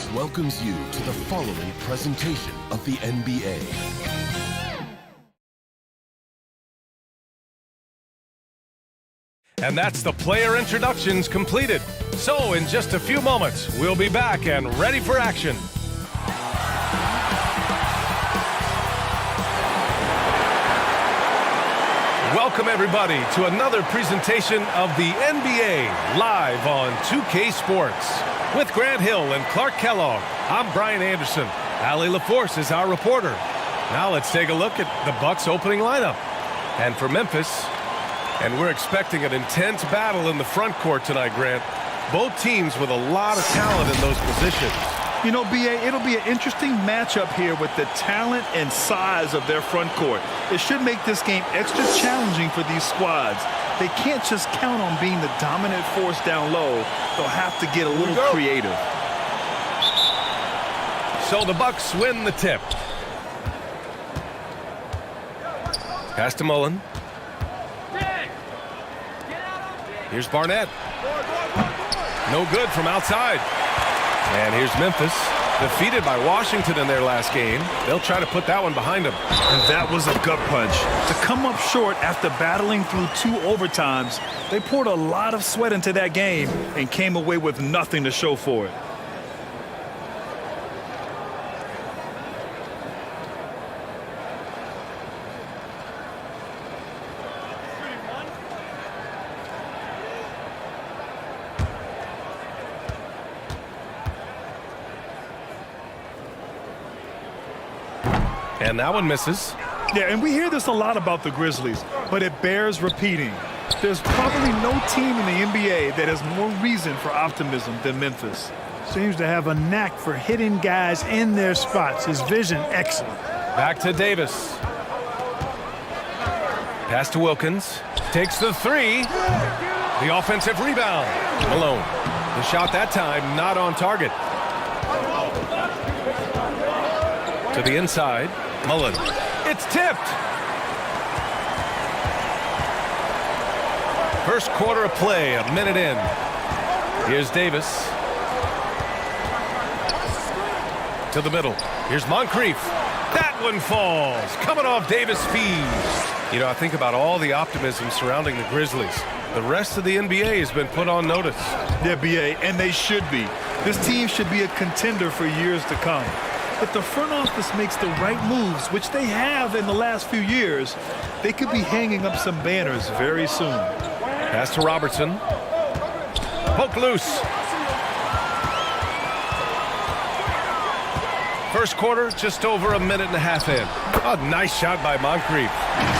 Sports welcomes you to the following presentation of the NBA. And that's the player introductions completed. So in just a few moments, we'll be back and ready for action. Welcome everybody to another presentation of the NBA live on 2K Sports. With Grant Hill and Clark Kellogg, I'm Brian Anderson. Allie LaForce is our reporter. Now let's take a look at the Bucks opening lineup. And for Memphis, and we're expecting an intense battle in the front court tonight, Grant. Both teams with a lot of talent in those positions. You know, B.A., it'll be an interesting matchup here with the talent and size of their front court. It should make this game extra challenging for these squads. They can't just count on being the dominant force down low. They'll have to get a little creative. So the Bucks win the tip. Pass to Mullen. Here's Barnett. No good from outside. And here's Memphis, defeated by Washington in their last game. They'll try to put that one behind them. And that was a gut punch. To come up short after battling through 2 overtimes, they poured a lot of sweat into that game and came away with nothing to show for it. And that one misses. Yeah, and we hear this a lot about the Grizzlies, but it bears repeating. There's probably no team in the NBA that has more reason for optimism than Memphis. Seems to have a knack for hitting guys in their spots. His vision, excellent. Back to Davis. Pass to Wilkins. Takes the 3. The offensive rebound. Malone. The shot that time not on target. To the inside. Mullen. It's tipped. First quarter of play, a minute in. Here's Davis. To the middle. Here's Moncrief. That one falls. Coming off Davis' feet. You know, I think about all the optimism surrounding the Grizzlies. The rest of the NBA has been put on notice. Yeah, B.A., and they should be. This team should be a contender for years to come. If the front office makes the right moves, which they have in the last few years, they could be hanging up some banners very soon. Pass to Robertson. Poke loose. First quarter, just over a minute and a half in. A nice shot by Moncrief.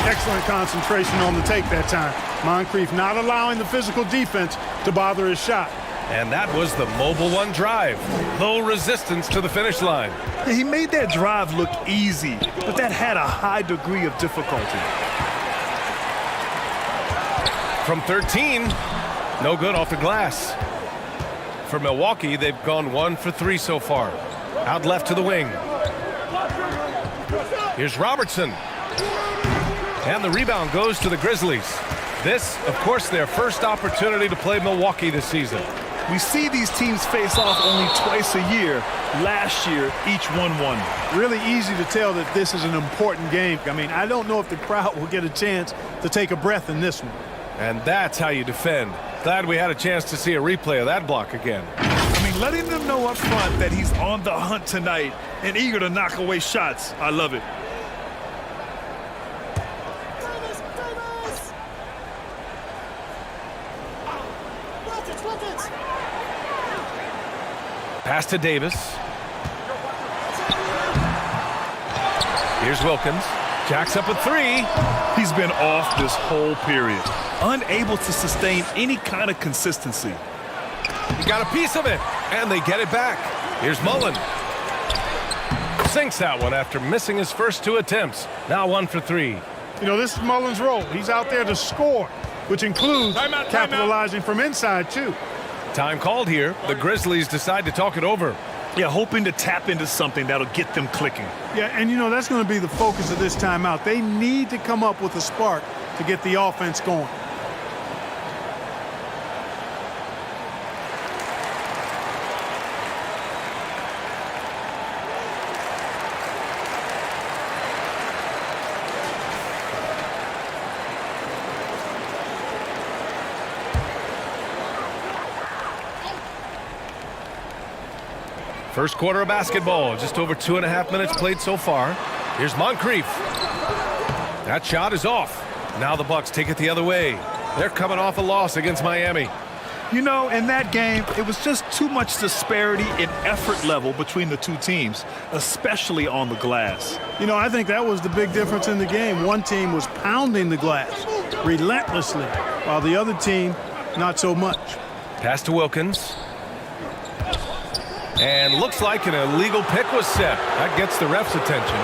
Excellent concentration on the take that time. Moncrief not allowing the physical defense to bother his shot. And that was the mobile one drive. Low resistance to the finish line. Yeah, he made that drive look easy, but that had a high degree of difficulty. From 13, no good off the glass. For Milwaukee, they've gone 1 for 3 so far. Out left to the wing. Here's Robertson. And the rebound goes to the Grizzlies. This, of course, their first opportunity to play Milwaukee this season. We see these teams face off only twice a year. Last year, each won 1. Really easy to tell that this is an important game. I mean, I don't know if the crowd will get a chance to take a breath in this one. And that's how you defend. Glad we had a chance to see a replay of that block again. I mean, letting them know up front that he's on the hunt tonight and eager to knock away shots. I love it. Pass to Davis. Here's Wilkins. Jacks up a 3. He's been off this whole period. Unable to sustain any kind of consistency. He got a piece of it, and they get it back. Here's Mullen. Sinks that one after missing his first 2 attempts. Now 1 for 3. You know, this is Mullen's role. He's out there to score, which includes capitalizing from inside, too. Time called here. The Grizzlies decide to talk it over. Yeah, hoping to tap into something that'll get them clicking. Yeah, and you know, that's going to be the focus of this timeout. They need to come up with a spark to get the offense going. First quarter of basketball, just over 2.5 minutes played so far. Here's Moncrief. That shot is off. Now the Bucks take it the other way. They're coming off a loss against Miami. You know, in that game, it was just too much disparity in effort level between the two teams, especially on the glass. You know, I think that was the big difference in the game. One team was pounding the glass relentlessly, while the other team, not so much. Pass to Wilkins. And looks like an illegal pick was set. That gets the ref's attention.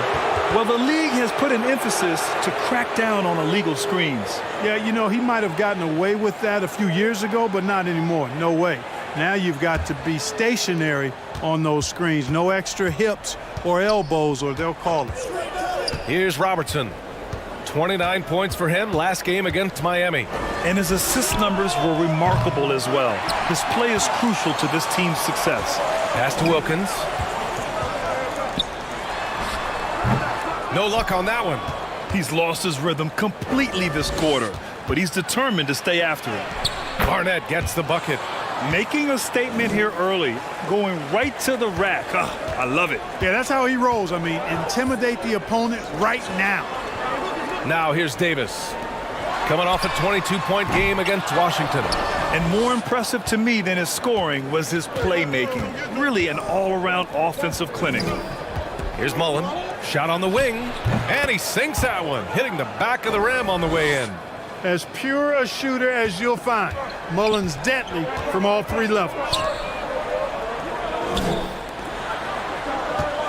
Well, the league has put an emphasis to crack down on illegal screens. Yeah, you know, he might have gotten away with that a few years ago, but not anymore. No way. Now you've got to be stationary on those screens. No extra hips or elbows, or they'll call it. Here's Robertson. 29 points for him last game against Miami. And his assist numbers were remarkable as well. His play is crucial to this team's success. Pass to Wilkins. No luck on that one. He's lost his rhythm completely this quarter, but he's determined to stay after it. Barnett gets the bucket. Making a statement here early, going right to the rack. I love it. Yeah, that's how he rolls. I mean, intimidate the opponent right now. Now here's Davis. Coming off a 22-point game against Washington. And more impressive to me than his scoring was his playmaking. Really an all-around offensive clinic. Here's Mullen. Shot on the wing. And he sinks that one, hitting the back of the rim on the way in. As pure a shooter as you'll find. Mullen's deadly from all three levels.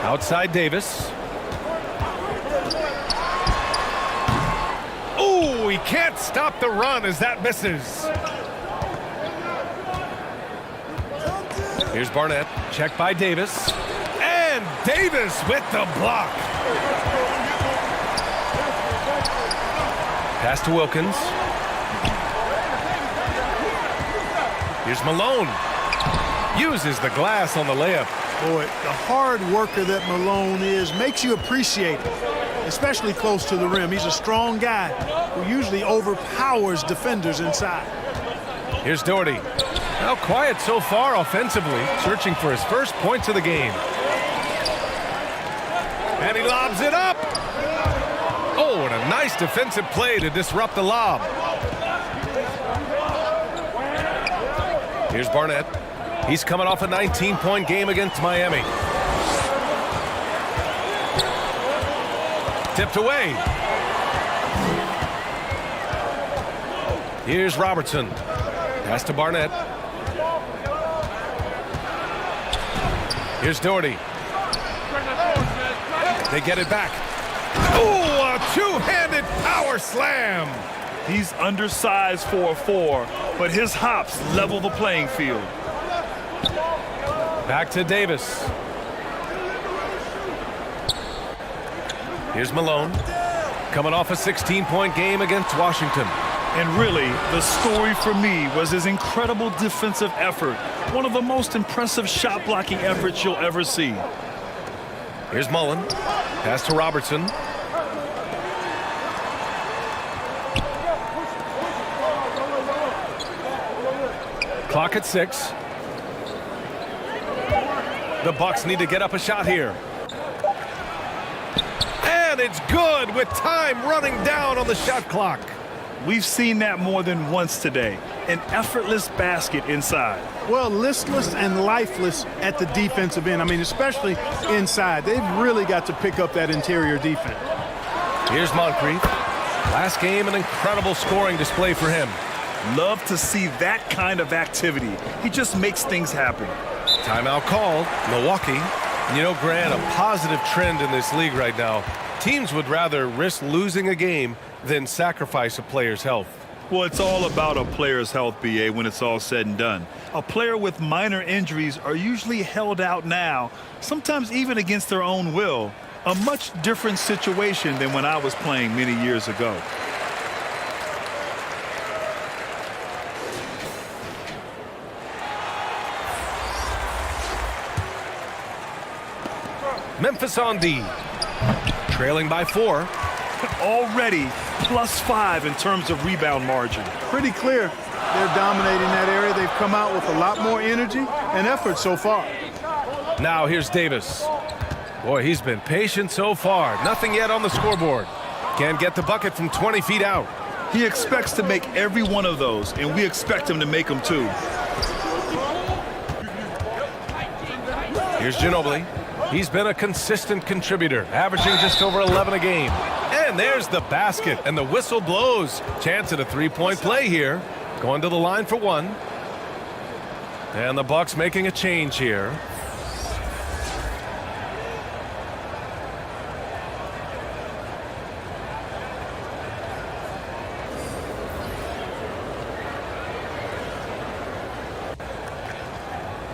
Outside Davis. Oh, he can't stop the run as that misses. Here's Barnett. Checked by Davis. And Davis with the block. Pass to Wilkins. Here's Malone. Uses the glass on the layup. Boy, the hard worker that Malone is makes you appreciate it, especially close to the rim. He's a strong guy who usually overpowers defenders inside. Here's Doherty. Now quiet so far offensively, searching for his first points of the game. And he lobs it up. Oh, and a nice defensive play to disrupt the lob. Here's Barnett. He's coming off a 19-point game against Miami. Tipped away. Here's Robertson. Pass to Barnett. Here's Doherty. They get it back. Oh, a two-handed power slam. He's undersized for a 4, but his hops level the playing field. Back to Davis. Here's Malone. Coming off a 16-point game against Washington. And really, the story for me was his incredible defensive effort. One of the most impressive shot-blocking efforts you'll ever see. Here's Mullen. Pass to Robertson. Clock at 6. The Bucks need to get up a shot here. And it's good with time running down on the shot clock. We've seen that more than once today. An effortless basket inside. Well, listless and lifeless at the defensive end. I mean, especially inside. They've really got to pick up that interior defense. Here's Moncrief. Last game, an incredible scoring display for him. Love to see that kind of activity. He just makes things happen. Timeout called. Milwaukee. You know, Grant, a positive trend in this league right now. Teams would rather risk losing a game than sacrifice a player's health. Well, it's all about a player's health, BA, when it's all said and done. A player with minor injuries are usually held out now, sometimes even against their own will. A much different situation than when I was playing many years ago. Memphis on D. Trailing by 4. Already +5 in terms of rebound margin. Pretty clear they're dominating that area. They've come out with a lot more energy and effort so far. Now here's Davis. Boy, he's been patient so far. Nothing yet on the scoreboard. Can't get the bucket from 20 feet out. He expects to make every one of those, and we expect him to make them too. Here's Ginobili. He's been a consistent contributor, averaging just over 11 a game. And there's the basket, and the whistle blows. Chance at a three-point play here. Going to the line for one. And the Bucks making a change here.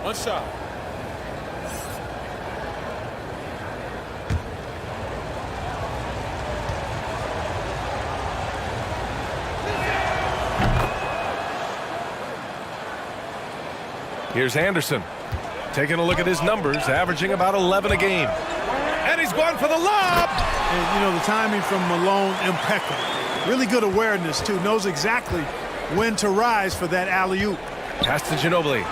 One shot. Here's Anderson. Taking a look at his numbers, averaging about 11 a game. And he's going for the lob! And, you know, the timing from Malone, impeccable. Really good awareness, too. Knows exactly when to rise for that alley-oop. Pass to Ginobili.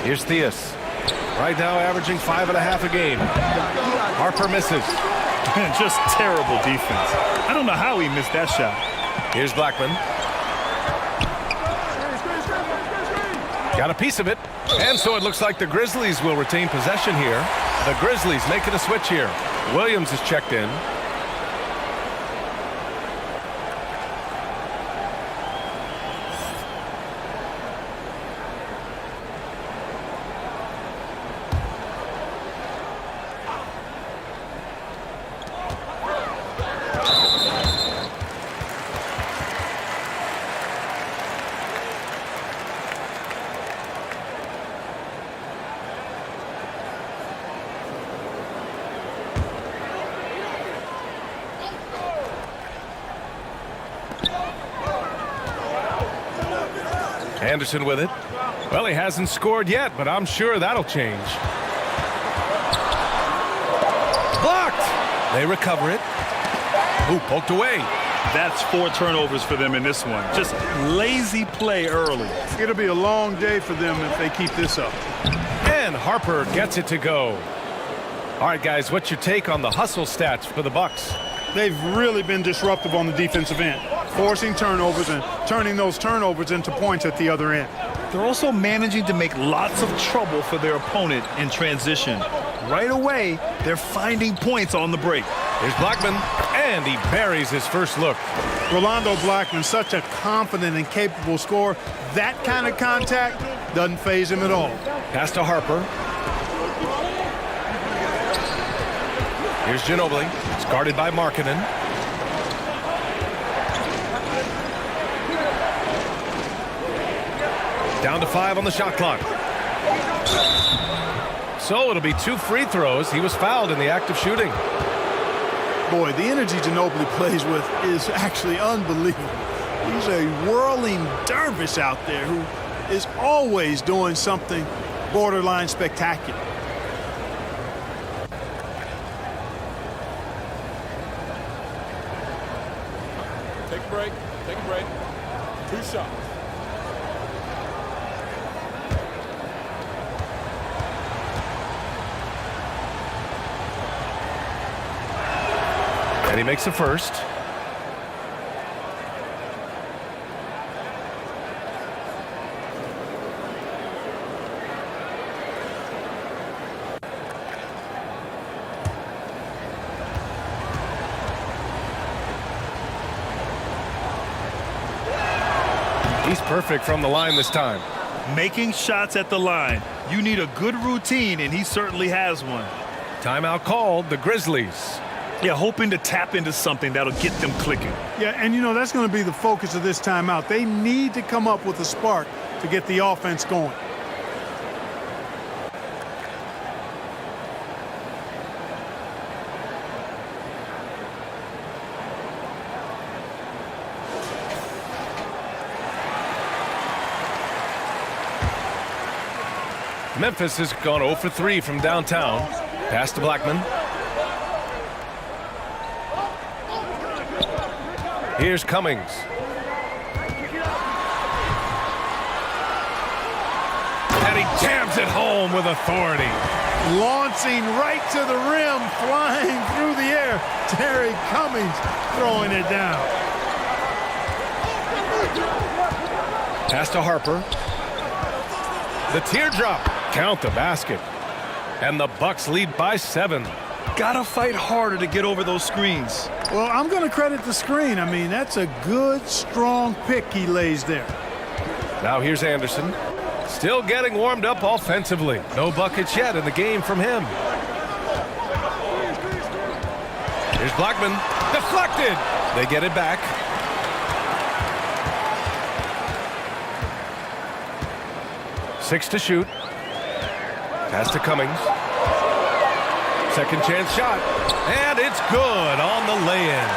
Here's Theus. Right now averaging 5.5 a game. Harper misses. Just terrible defense. I don't know how he missed that shot. Here's Blackman. Got a piece of it. And so it looks like the Grizzlies will retain possession here. The Grizzlies making a switch here. Williams is checked in. Anderson with it. Well, he hasn't scored yet, but I'm sure that'll change. Blocked! They recover it. Ooh, poked away. That's 4 turnovers for them in this one. Just lazy play early. It'll be a long day for them if they keep this up. And Harper gets it to go. All right, guys, what's your take on the hustle stats for the Bucks? They've really been disruptive on the defensive end, forcing turnovers and turning those turnovers into points at the other end. They're also managing to make lots of trouble for their opponent in transition. Right away, they're finding points on the break. Here's Blackman, and he buries his first look. Rolando Blackman, such a confident and capable scorer. That kind of contact doesn't faze him at all. Pass to Harper. Here's Ginobili. It's guarded by Markkanen. Down to 5 on the shot clock. So it'll be 2 free throws. He was fouled in the act of shooting. Boy, the energy Ginobili plays with is actually unbelievable. He's a whirling dervish out there who is always doing something borderline spectacular. Take a break. Take a break. 2 shots. And he makes the first. He's perfect from the line this time. Making shots at the line. You need a good routine, and he certainly has one. Timeout called, the Grizzlies. Yeah, hoping to tap into something that'll get them clicking. Yeah, and you know, that's going to be the focus of this timeout. They need to come up with a spark to get the offense going. Memphis has gone 0 for 3 from downtown. Pass to Blackman. Here's Cummings. And he jams it home with authority. Launching right to the rim, flying through the air. Terry Cummings throwing it down. Pass to Harper. The teardrop. Count the basket. And the Bucks lead by 7. Gotta fight harder to get over those screens. Well, I'm going to credit the screen. I mean, that's a good, strong pick he lays there. Now here's Anderson. Still getting warmed up offensively. No buckets yet in the game from him. Here's Blackman. Deflected. They get it back. Six to shoot. Pass to Cummings. Second chance shot. And it's good on the lay-in.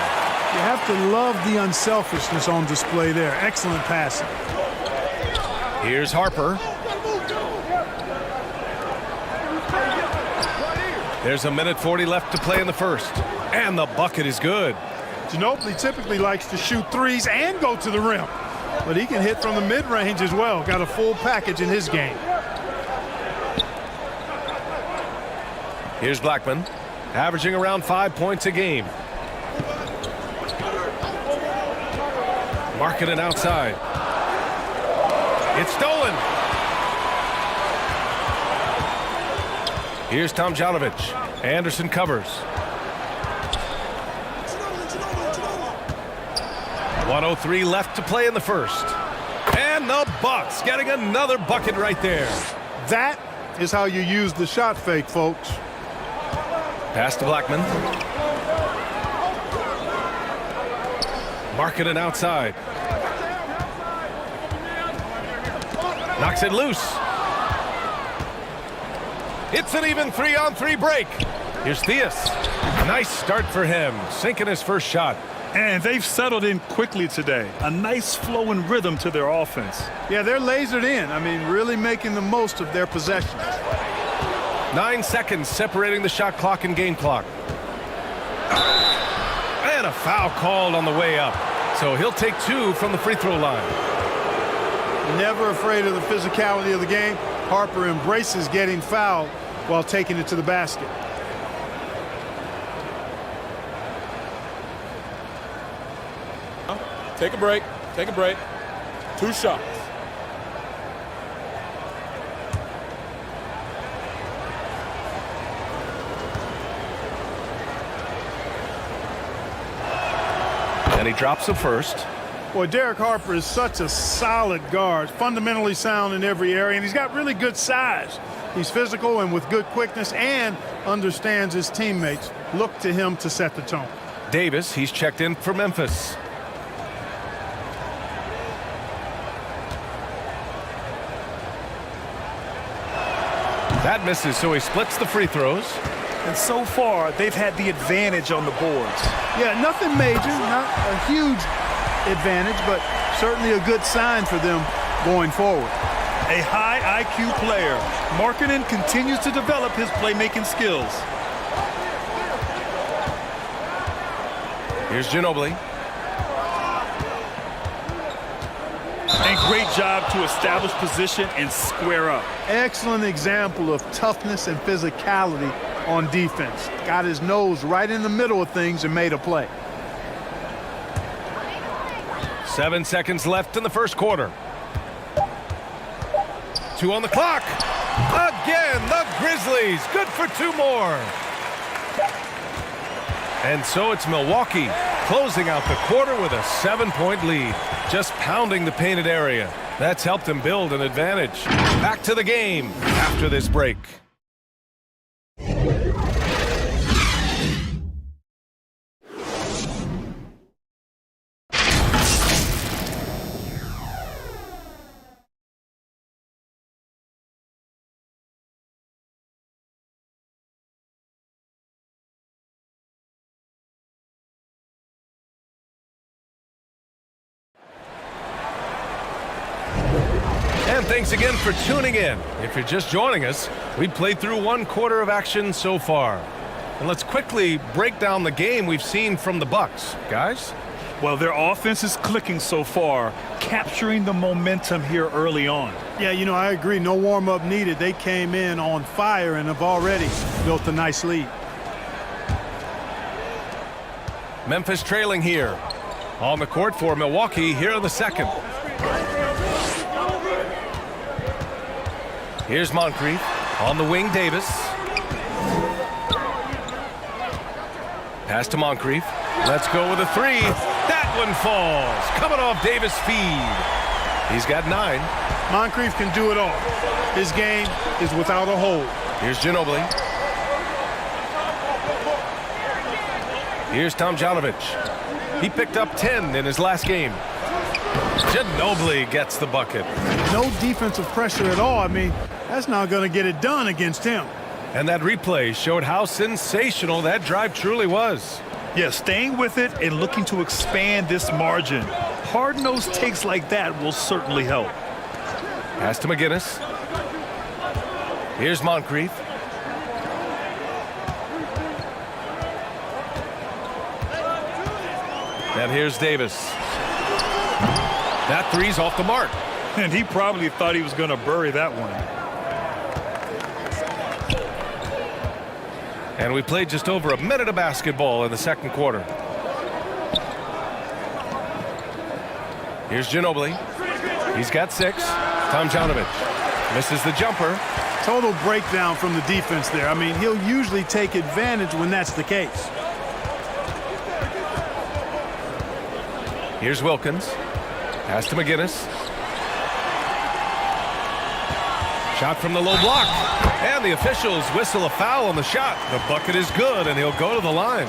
You have to love the unselfishness on display there. Excellent passing. Here's Harper. There's a minute 40 left to play in the first. And the bucket is good. Ginobili typically likes to shoot threes and go to the rim. But he can hit from the mid-range as well. Got a full package in his game. Here's Blackman, averaging around 5 points a game. Marking it outside. It's stolen. Here's Tomjanovich. Anderson covers. 1:03 left to play in the first. And the Bucks getting another bucket right there. That is how you use the shot fake, folks. Pass to Blackman. Marking it outside. Knocks it loose. It's an even 3-on-3 break. Here's Theus. Nice start for him, sinking his first shot. And they've settled in quickly today. A nice flowing rhythm to their offense. Yeah, they're lasered in. I mean, really making the most of their possessions. 9 seconds separating the shot clock and game clock. And a foul called on the way up. So he'll take 2 from the free throw line. Never afraid of the physicality of the game. Harper embraces getting fouled while taking it to the basket. Take a break. Take a break. 2 shots. And he drops the first. Boy, Derek Harper is such a solid guard, fundamentally sound in every area, and he's got really good size. He's physical and with good quickness and understands his teammates. Look to him to set the tone. Davis, he's checked in for Memphis. That misses, so he splits the free throws. And so far, they've had the advantage on the boards. Yeah, nothing major, not a huge advantage, but certainly a good sign for them going forward. A high IQ player. Markkanen continues to develop his playmaking skills. Here's Ginobili. And great job to establish position and square up. Excellent example of toughness and physicality on defense. Got his nose right in the middle of things and made a play. 7 seconds left in the first quarter. 2 on the clock. Again, the Grizzlies. Good for 2 more. And so it's Milwaukee closing out the quarter with a 7-point lead. Just pounding the painted area. That's helped them build an advantage. Back to the game after this break. And thanks again for tuning in. If you're just joining us, we played through 1 quarter of action so far. And let's quickly break down the game we've seen from the Bucks. Guys? Well, their offense is clicking so far. capturing the momentum here early on. Yeah, you know, I agree. No warm-up needed. They came in on fire and have already built a nice lead. Memphis trailing here. On the court for Milwaukee here in the second. Here's Moncrief. On the wing, Davis. Pass to Moncrief. Let's go with a three. That one falls. Coming off Davis' feed. He's got 9. Moncrief can do it all. His game is without a hold. Here's Ginobili. Here's Tomjanovic. He picked up 10 in his last game. Ginobili gets the bucket. No defensive pressure at all. I mean, that's not going to get it done against him. And that replay showed how sensational that drive truly was. Yeah, staying with it and looking to expand this margin. Hard-nosed takes like that will certainly help. Pass to McGinnis. Here's Moncrief. And here's Davis. That three's off the mark. And he probably thought he was going to bury that one. And we played just over a minute of basketball in the second quarter. Here's Ginobili. He's got 6. Tomjanovic misses the jumper. Total breakdown from the defense there. I mean, he'll usually take advantage when that's the case. Here's Wilkins. Pass to McGinnis. Shot from the low block. And the officials whistle a foul on the shot. The bucket is good, and he'll go to the line.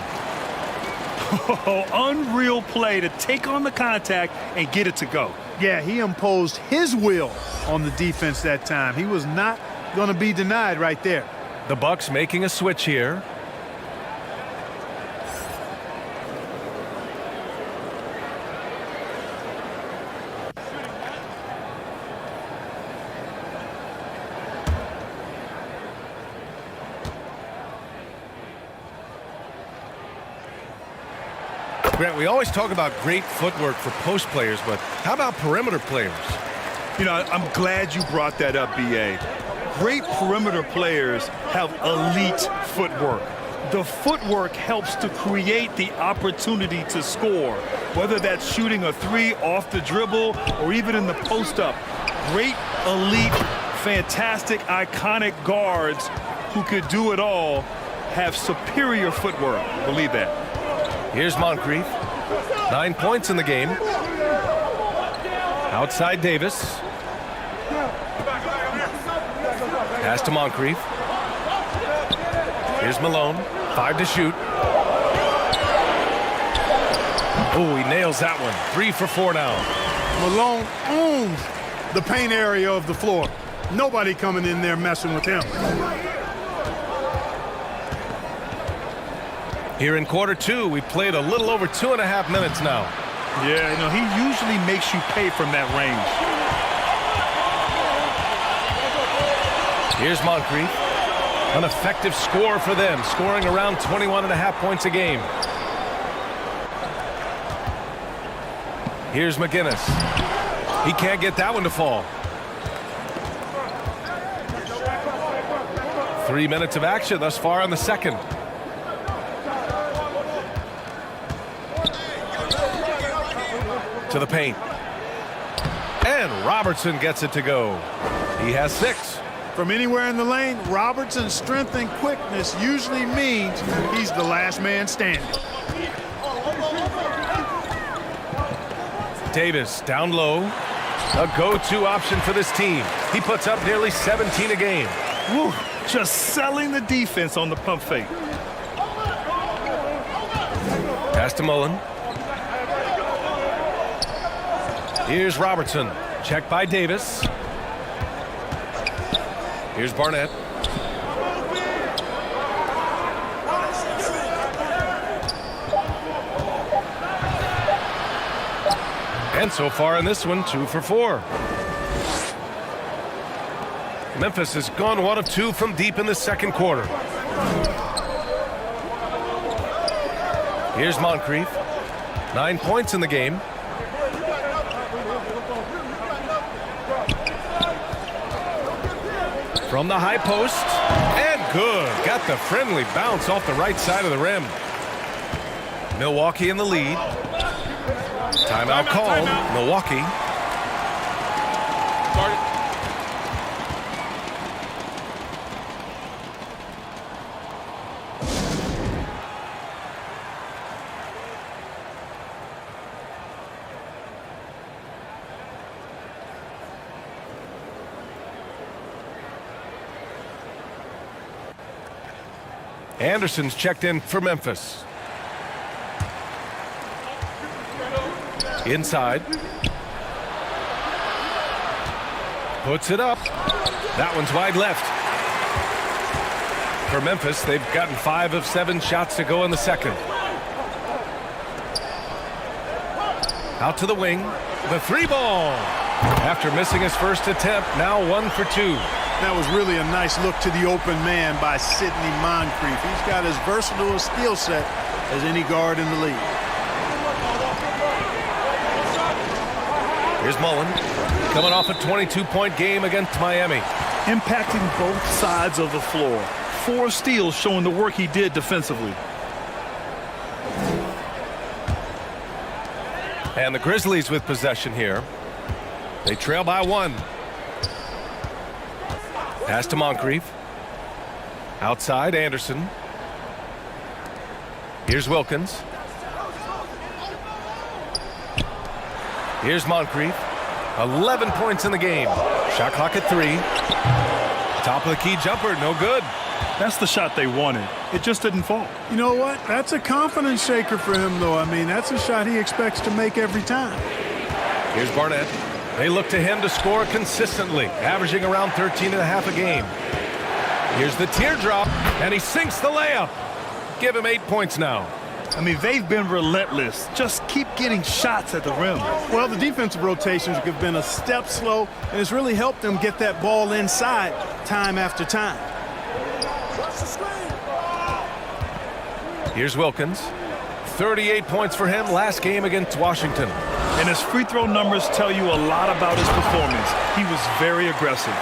Oh, unreal play to take on the contact and get it to go. Yeah, he imposed his will on the defense that time. He was not going to be denied right there. The Bucks making a switch here. Grant, we always talk about great footwork for post players, but how about perimeter players? You know, I'm glad you brought that up, B.A. Great perimeter players have elite footwork. The footwork helps to create the opportunity to score, whether that's shooting a 3 off the dribble or even in the post-up. Great, elite, fantastic, iconic guards who could do it all have superior footwork. Believe that. Here's Moncrief. 9 points in the game. Outside Davis. Pass to Moncrief. Here's Malone. 5 to shoot. Oh, he nails that one. 3 for 4 now. Malone owns the paint area of the floor. Nobody coming in there messing with him. Here in quarter 2, we played a little over 2.5 minutes now. Yeah, you know, he usually makes you pay from that range. Here's Moncrief. An effective score for them, scoring around 21.5 points a game. Here's McGinnis. He can't get that one to fall. 3 minutes of action thus far in the second. To the paint. And Robertson gets it to go. He has 6. From anywhere in the lane, Robertson's strength and quickness usually means he's the last man standing. Davis down low. A go-to option for this team. He puts up nearly 17 a game. Woo, just selling the defense on the pump fake. Pass to Mullen. Here's Robertson. Checked by Davis. Here's Barnett. And so far in this one, 2 for 4. Memphis has gone 1 of 2 from deep in the second quarter. Here's Moncrief. 9 points in the game. From the high post. And good. Got the friendly bounce off the right side of the rim. Milwaukee in the lead. Timeout called. Milwaukee. Anderson's checked in for Memphis. Inside. Puts it up. That one's wide left. For Memphis, they've gotten 5 of 7 shots to go in the second. Out to the wing. The 3-ball. After missing his first attempt, now 1 for 2. That was really a nice look to the open man by Sidney Moncrief. He's got as versatile a skill set as any guard in the league. Here's Mullen, coming off a 22-point game against Miami. Impacting both sides of the floor. 4 steals showing the work he did defensively. And the Grizzlies with possession here. They trail by 1. Pass to Moncrief. Outside, Anderson. Here's Wilkins. Here's Moncrief. 11 points in the game. Shot clock at 3. Top of the key jumper, no good. That's the shot they wanted. It just didn't fall. You know what? That's a confidence shaker for him, though. I mean, that's a shot he expects to make every time. Here's Barnett. They look to him to score consistently, averaging around 13.5 a game. Here's the teardrop, and he sinks the layup. Give him 8 points now. I mean, they've been relentless. Just keep getting shots at the rim. Well, the defensive rotations have been a step slow, and it's really helped them get that ball inside time after time. Here's Wilkins. 38 points for him last game against Washington. And his free throw numbers tell you a lot about his performance. He was very aggressive.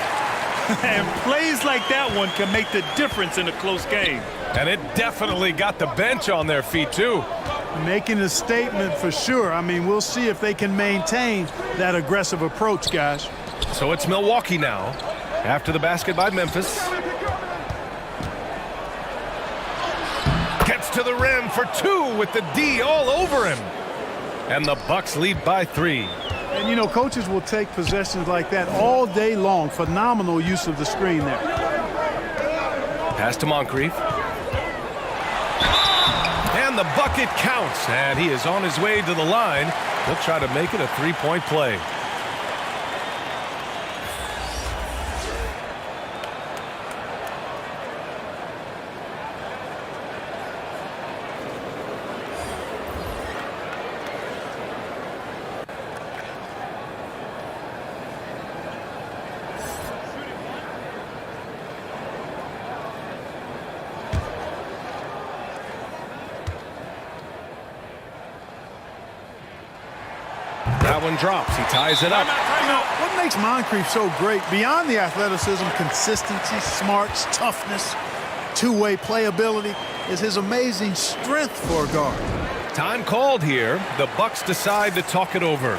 And plays like that one can make the difference in a close game. And it definitely got the bench on their feet, too. Making a statement for sure. I mean, we'll see if they can maintain that aggressive approach, guys. So it's Milwaukee now. After the basket by Memphis. Gets to the rim for 2 with the D all over him. And the Bucks lead by 3. And, you know, coaches will take possessions like that all day long. Phenomenal use of the screen there. Pass to Moncrief. And the bucket counts. And he is on his way to the line. He'll try to make it a 3-point play. That one drops. He ties it up. You know, what makes Moncrief so great, beyond the athleticism, consistency, smarts, toughness, two-way playability, is his amazing strength for a guard. Time called here. The Bucks decide to talk it over.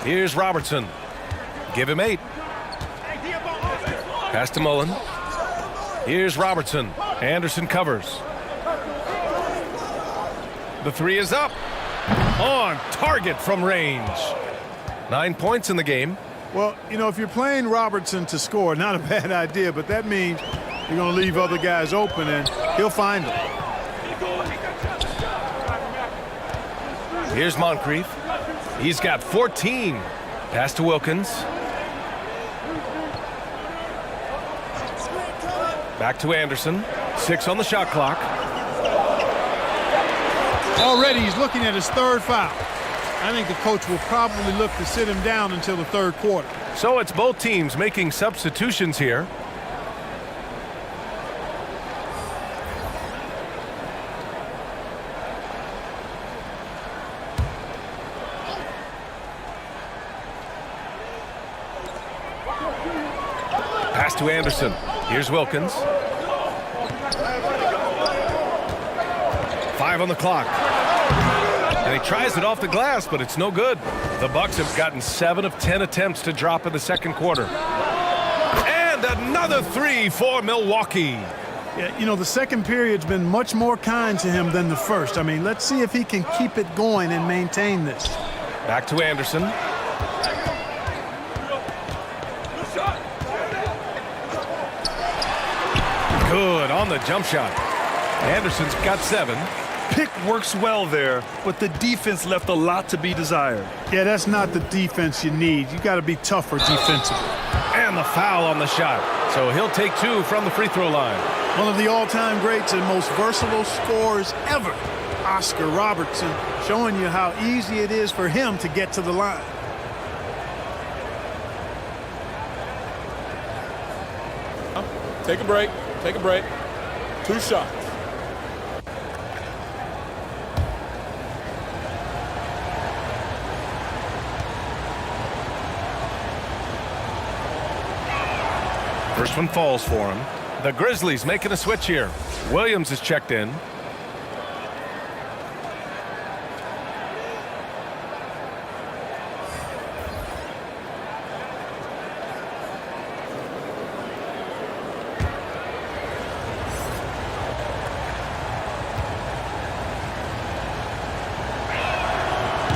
Here's Robertson. Give him 8. Pass to Mullen. Here's Robertson. Anderson covers. The 3 is up. On target from range. 9 points in the game. Well, you know, if you're playing Robertson to score, not a bad idea, but that means you're going to leave other guys open, and he'll find them. Here's Moncrief. He's got 14. Pass to Wilkins. Back to Anderson. 6 on the shot clock. Already he's looking at his 3rd foul. I think the coach will probably look to sit him down until the 3rd quarter. So it's both teams making substitutions here. to Anderson. Here's Wilkins. 5 on the clock. And he tries it off the glass, but it's no good. The Bucks have gotten 7 of 10 attempts to drop in the second quarter. And another 3 for Milwaukee. Yeah, you know, the second period's been much more kind to him than the first. I mean, let's see if he can keep it going and maintain this. Back to Anderson. Good on the jump shot. Anderson's got 7. Pick works well there, but the defense left a lot to be desired. Yeah, that's not the defense you need. You got to be tougher defensively. And the foul on the shot. So he'll take 2 from the free throw line. One of the all-time greats and most versatile scorers ever, Oscar Robertson, showing you how easy it is for him to get to the line. Take a break. Take a break. 2 shots. First one falls for him. The Grizzlies making a switch here. Williams is checked in.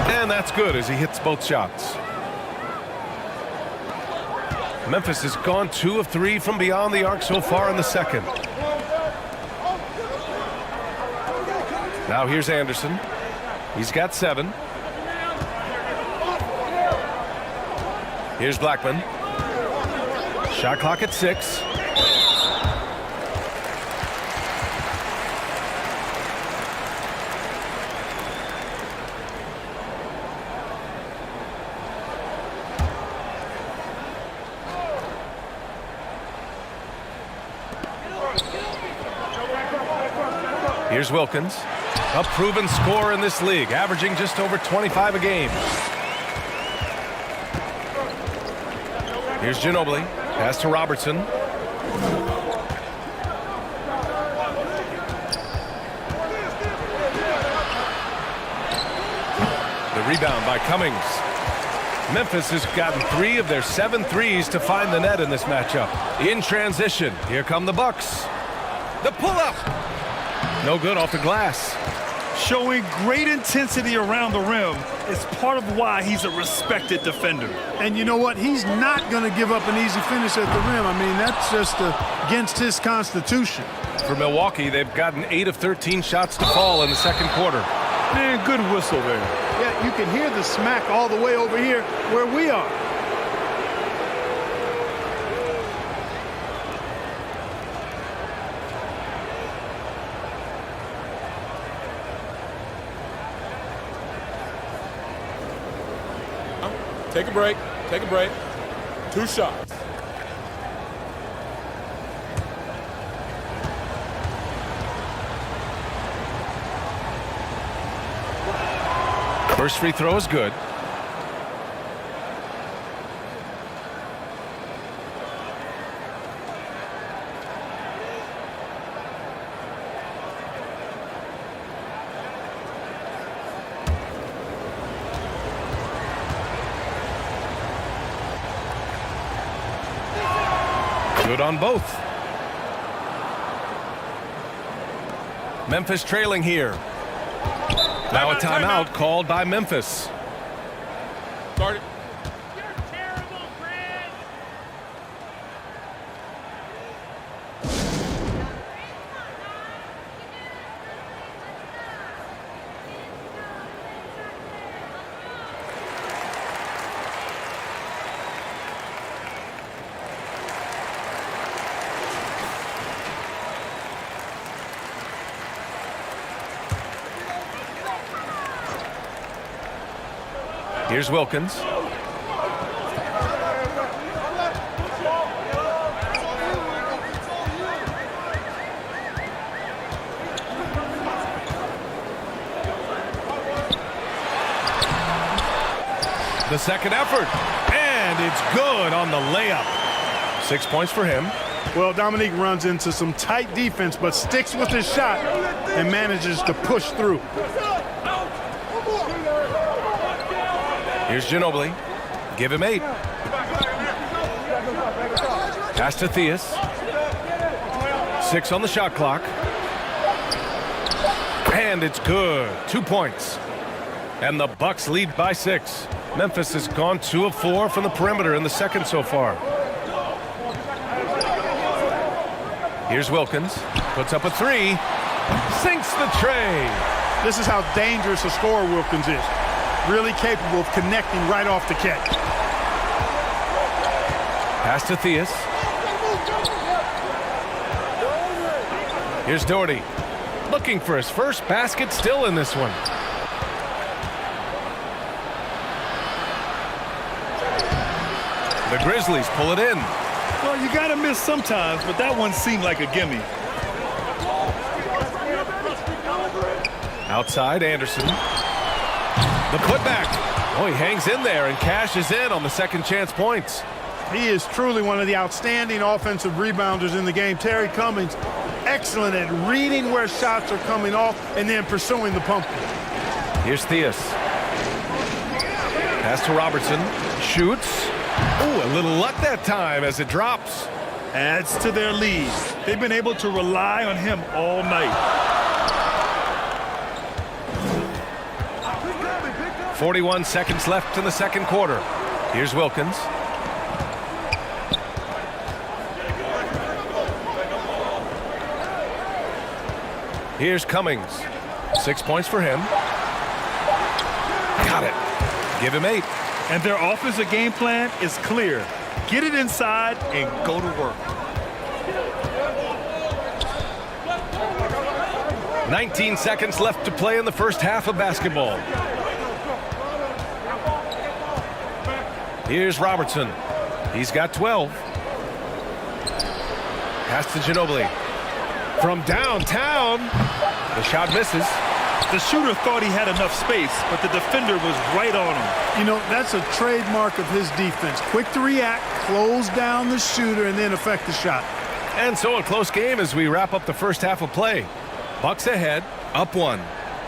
And that's good as he hits both shots. Memphis has gone 2 of 3 from beyond the arc so far in the second. Now here's Anderson. He's got 7. Here's Blackman. Shot clock at 6. Here's Wilkins, a proven scorer in this league, averaging just over 25 a game. Here's Ginobili, pass to Robertson. The rebound by Cummings. Memphis has gotten 3 of their 7 threes to find the net in this matchup. In transition, here come the Bucks. The pull-up. No good off the glass. Showing great intensity around the rim is part of why he's a respected defender. And you know what? He's not going to give up an easy finish at the rim. I mean, that's just against his constitution. For Milwaukee, they've gotten 8 of 13 shots to fall in the second quarter. Man, good whistle there. Yeah, you can hear the smack all the way over here where we are. Take a break. Take a break. 2 shots. First free throw is good. Good on both. Memphis trailing here. Now a timeout called by Memphis. Start it. Here's Wilkins. The second effort, and it's good on the layup. 6 points for him. Well, Dominique runs into some tight defense, but sticks with his shot and manages to push through. Here's Ginobili. Give him 8. Pass to Theus. 6 on the shot clock. And it's good. 2 points. And the Bucks lead by 6. Memphis has gone 2 of 4 from the perimeter in the second so far. Here's Wilkins. Puts up a 3. Sinks the tray. This is how dangerous a scorer Wilkins is. Really capable of connecting right off the catch. Pass to Theus. Here's Doherty. Looking for his first basket still in this one. The Grizzlies pull it in. Well, you got to miss sometimes, but that one seemed like a gimme. Outside, Anderson. The putback. Oh, he hangs in there and cashes in on the second chance points. He is truly one of the outstanding offensive rebounders in the game. Terry Cummings, excellent at reading where shots are coming off and then pursuing the pump. Here's Theus. Pass to Robertson. Shoots. Ooh, a little luck that time as it drops. Adds to their lead. They've been able to rely on him all night. 41 seconds left in the second quarter. Here's Wilkins. Here's Cummings. 6 points for him. Got it. Give him 8. And their offensive game plan is clear. Get it inside and go to work. 19 seconds left to play in the first half of basketball. Here's Robertson. He's got 12. Pass to Ginobili. From downtown, the shot misses. The shooter thought he had enough space, but the defender was right on him. You know, that's a trademark of his defense. Quick to react, close down the shooter, and then affect the shot. And so a close game as we wrap up the first half of play. Bucks ahead, up 1.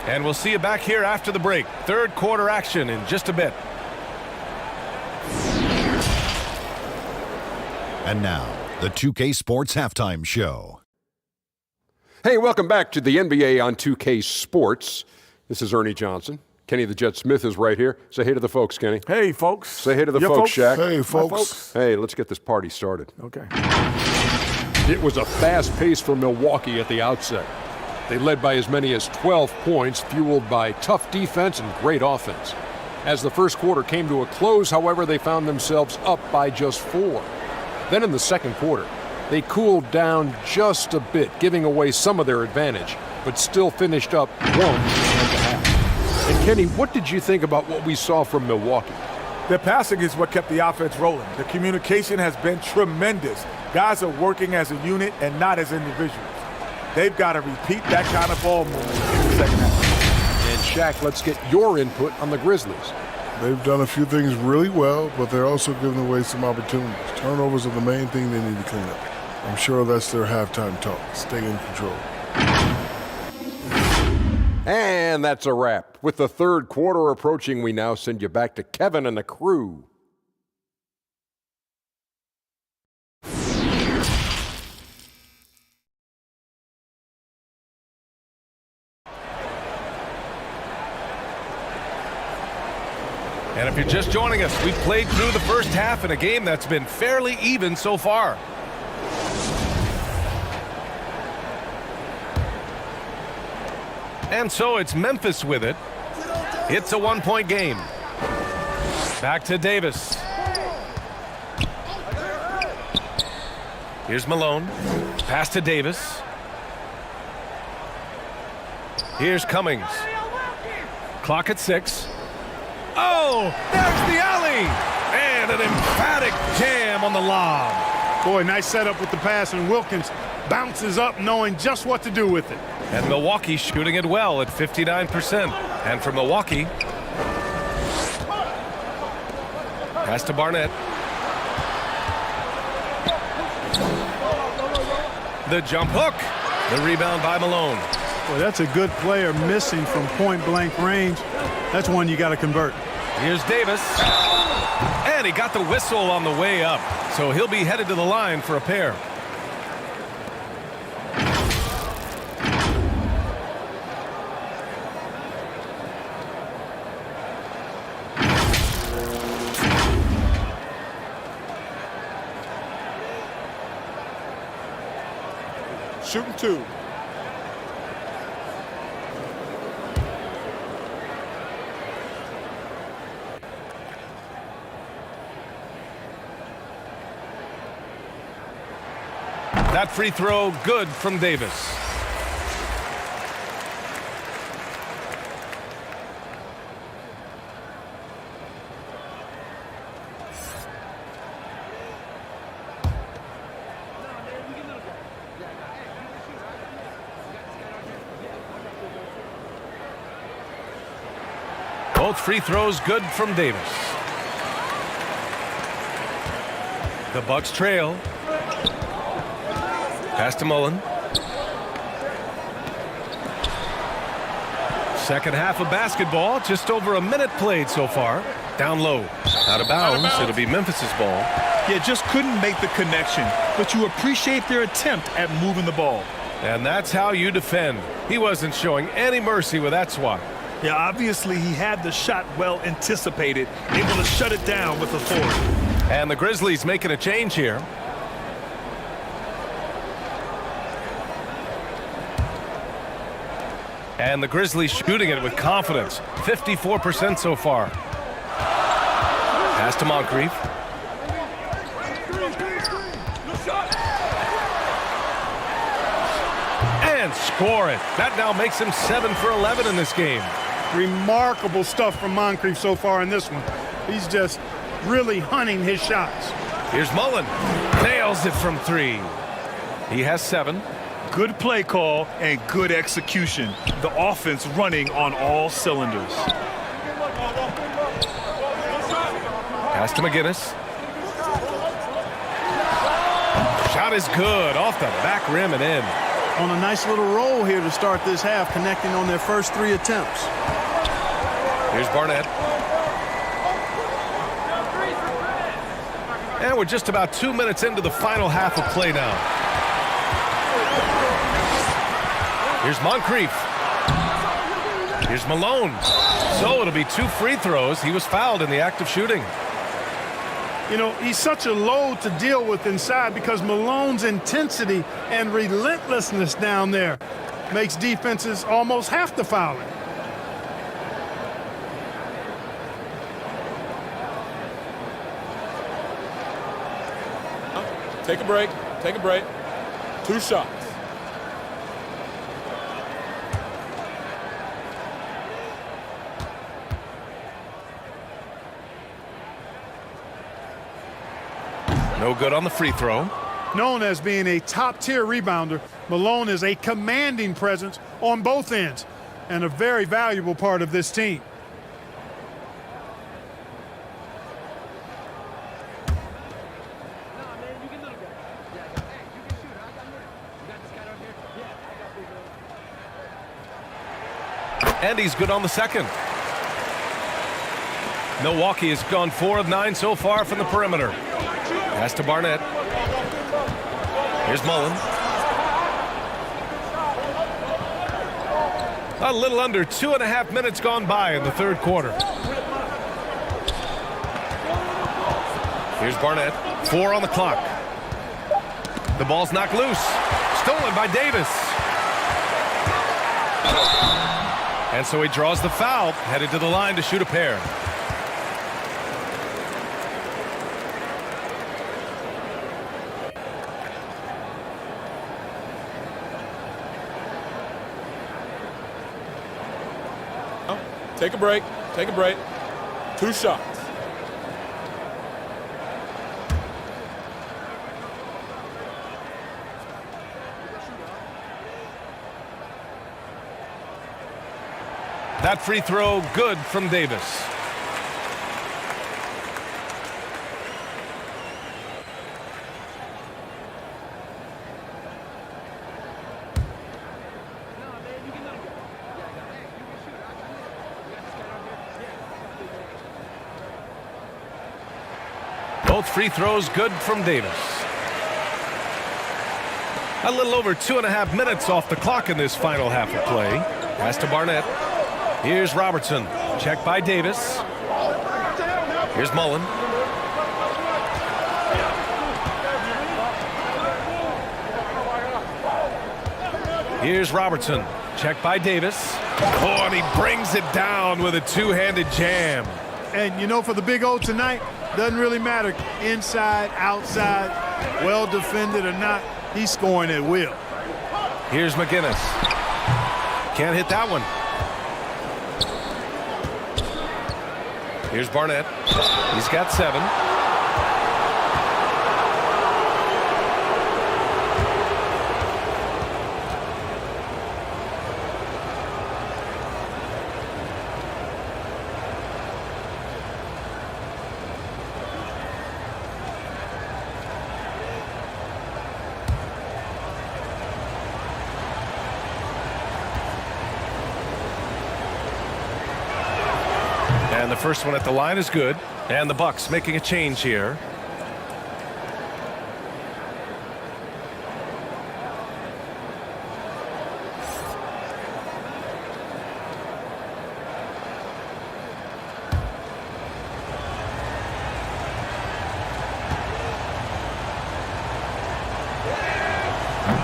And we'll see you back here after the break. Third quarter action in just a bit. And now, the 2K Sports Halftime Show. Hey, welcome back to the NBA on 2K Sports. This is Ernie Johnson. Kenny the Jet Smith is right here. Say hey to the folks, Kenny. Hey, folks. Say hey to the folks, Shaq. Hey, folks. Hey, let's get this party started. Okay. It was a fast pace for Milwaukee at the outset. They led by as many as 12 points, fueled by tough defense and great offense. As the first quarter came to a close, however, they found themselves up by just 4. Then in the second quarter, they cooled down just a bit, giving away some of their advantage, but still finished up 1 at the half. And Kenny, what did you think about what we saw from Milwaukee? The passing is what kept the offense rolling. The communication has been tremendous. Guys are working as a unit and not as individuals. They've got to repeat that kind of ball movement in the second half. And Shaq, let's get your input on the Grizzlies. They've done a few things really well, but they're also giving away some opportunities. Turnovers are the main thing they need to clean up. I'm sure that's their halftime talk. Stay in control. And that's a wrap. With the third quarter approaching, we now send you back to Kevin and the crew. And if you're just joining us, we've played through the first half in a game that's been fairly even so far. And so it's Memphis with it. It's a 1-point game. Back to Davis. Here's Malone. Pass to Davis. Here's Cummings. Clock at 6. Oh, there's the alley. And an emphatic jam on the lob. Boy, nice setup with the pass, and Wilkins bounces up knowing just what to do with it. And Milwaukee shooting it well at 59%. And from Milwaukee, pass to Barnett. The jump hook. The rebound by Malone. Well, that's a good player missing from point-blank range. That's one you got to convert. Here's Davis. And he got the whistle on the way up. So he'll be headed to the line for a pair. Shooting 2. That free throw good from Davis. Both free throws good from Davis. The Bucks trail. Pass to Mullen. Second half of basketball, just over a minute played so far. Down low, out of bounds. It'll be Memphis's ball. Yeah, just couldn't make the connection, but you appreciate their attempt at moving the ball. And that's how you defend. He wasn't showing any mercy with that swat. Yeah, obviously he had the shot well anticipated, able to shut it down with authority. And the Grizzlies making a change here. And the Grizzlies shooting it with confidence. 54% so far. Pass to Moncrief. And score it. That now makes him 7 for 11 in this game. Remarkable stuff from Moncrief so far in this one. He's just really hunting his shots. Here's Mullen. Nails it from 3. He has 7. Good play call and good execution. The offense running on all cylinders. Pass to McGinnis. Shot is good. Off the back rim and in. On a nice little roll here to start this half, connecting on their first 3 attempts. Here's Barnett. And we're just about 2 minutes into the final half of play now. Here's Moncrief. Here's Malone. So it'll be 2 free throws. He was fouled in the act of shooting. You know, he's such a load to deal with inside because Malone's intensity and relentlessness down there makes defenses almost have to foul him. Take a break. Take a break. 2 shots. No good on the free throw. Known as being a top-tier rebounder, Malone is a commanding presence on both ends and a very valuable part of this team. And he's good on the second. Milwaukee has gone 4 of 9 so far from the perimeter. Pass to Barnett. Here's Mullen. A little under 2.5 minutes gone by in the third quarter. Here's Barnett. 4 on the clock. The ball's knocked loose. Stolen by Davis. And so he draws the foul, headed to the line to shoot a pair. Take a break. Take a break. 2 shots. That free throw good from Davis. Both free throws good from Davis. A little over 2.5 minutes off the clock in this final half of play. Pass to Barnett. Here's Robertson. Check by Davis. Here's Mullen. Here's Robertson. Check by Davis. Oh, and he brings it down with a two-handed jam. And, you know, for the Big O tonight, doesn't really matter inside, outside, well defended or not. He's scoring at will. Here's McGinnis. Can't hit that one. Here's Barnett. He's got 7. And the first one at the line is good. And the Bucks making a change here.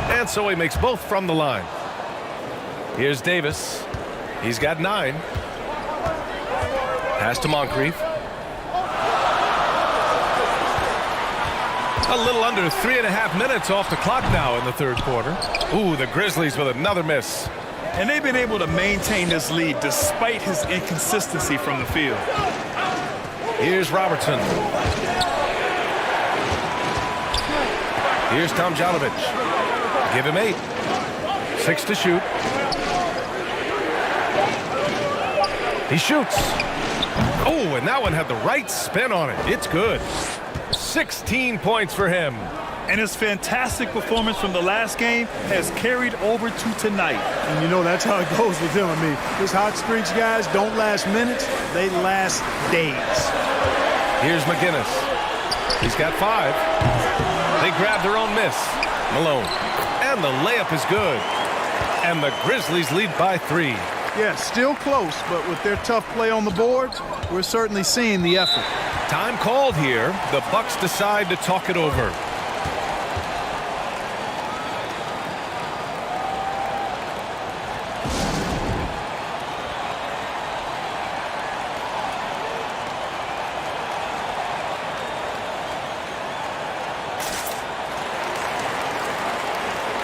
And so he makes both from the line. Here's Davis. He's got 9. Pass to Moncrief. A little under 3.5 minutes off the clock now in the third quarter. Ooh, the Grizzlies with another miss. And they've been able to maintain this lead despite his inconsistency from the field. Here's Robertson. Here's Tomjanovich. Give him 8. 6 to shoot. He shoots. Oh, and that one had the right spin on it. It's good. 16 points for him. And his fantastic performance from the last game has carried over to tonight. And you know, that's how it goes with him. I mean, his hot streaks, guys, don't last minutes. They last days. Here's McGinnis. He's got 5. They grab their own miss. Malone. And the layup is good. And the Grizzlies lead by 3. Yeah, still close, but with their tough play on the board, we're certainly seeing the effort. Time called here. The Bucks decide to talk it over.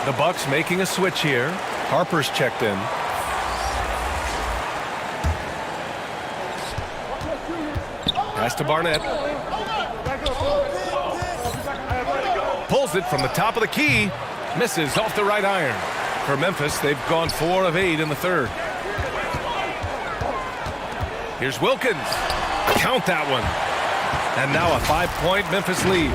The Bucks making a switch here. Harper's checked in. Pass to Barnett. Pulls it from the top of the key. Misses off the right iron. For Memphis, they've gone 4 of 8 in the third. Here's Wilkins. Count that one. And now a 5-point Memphis lead.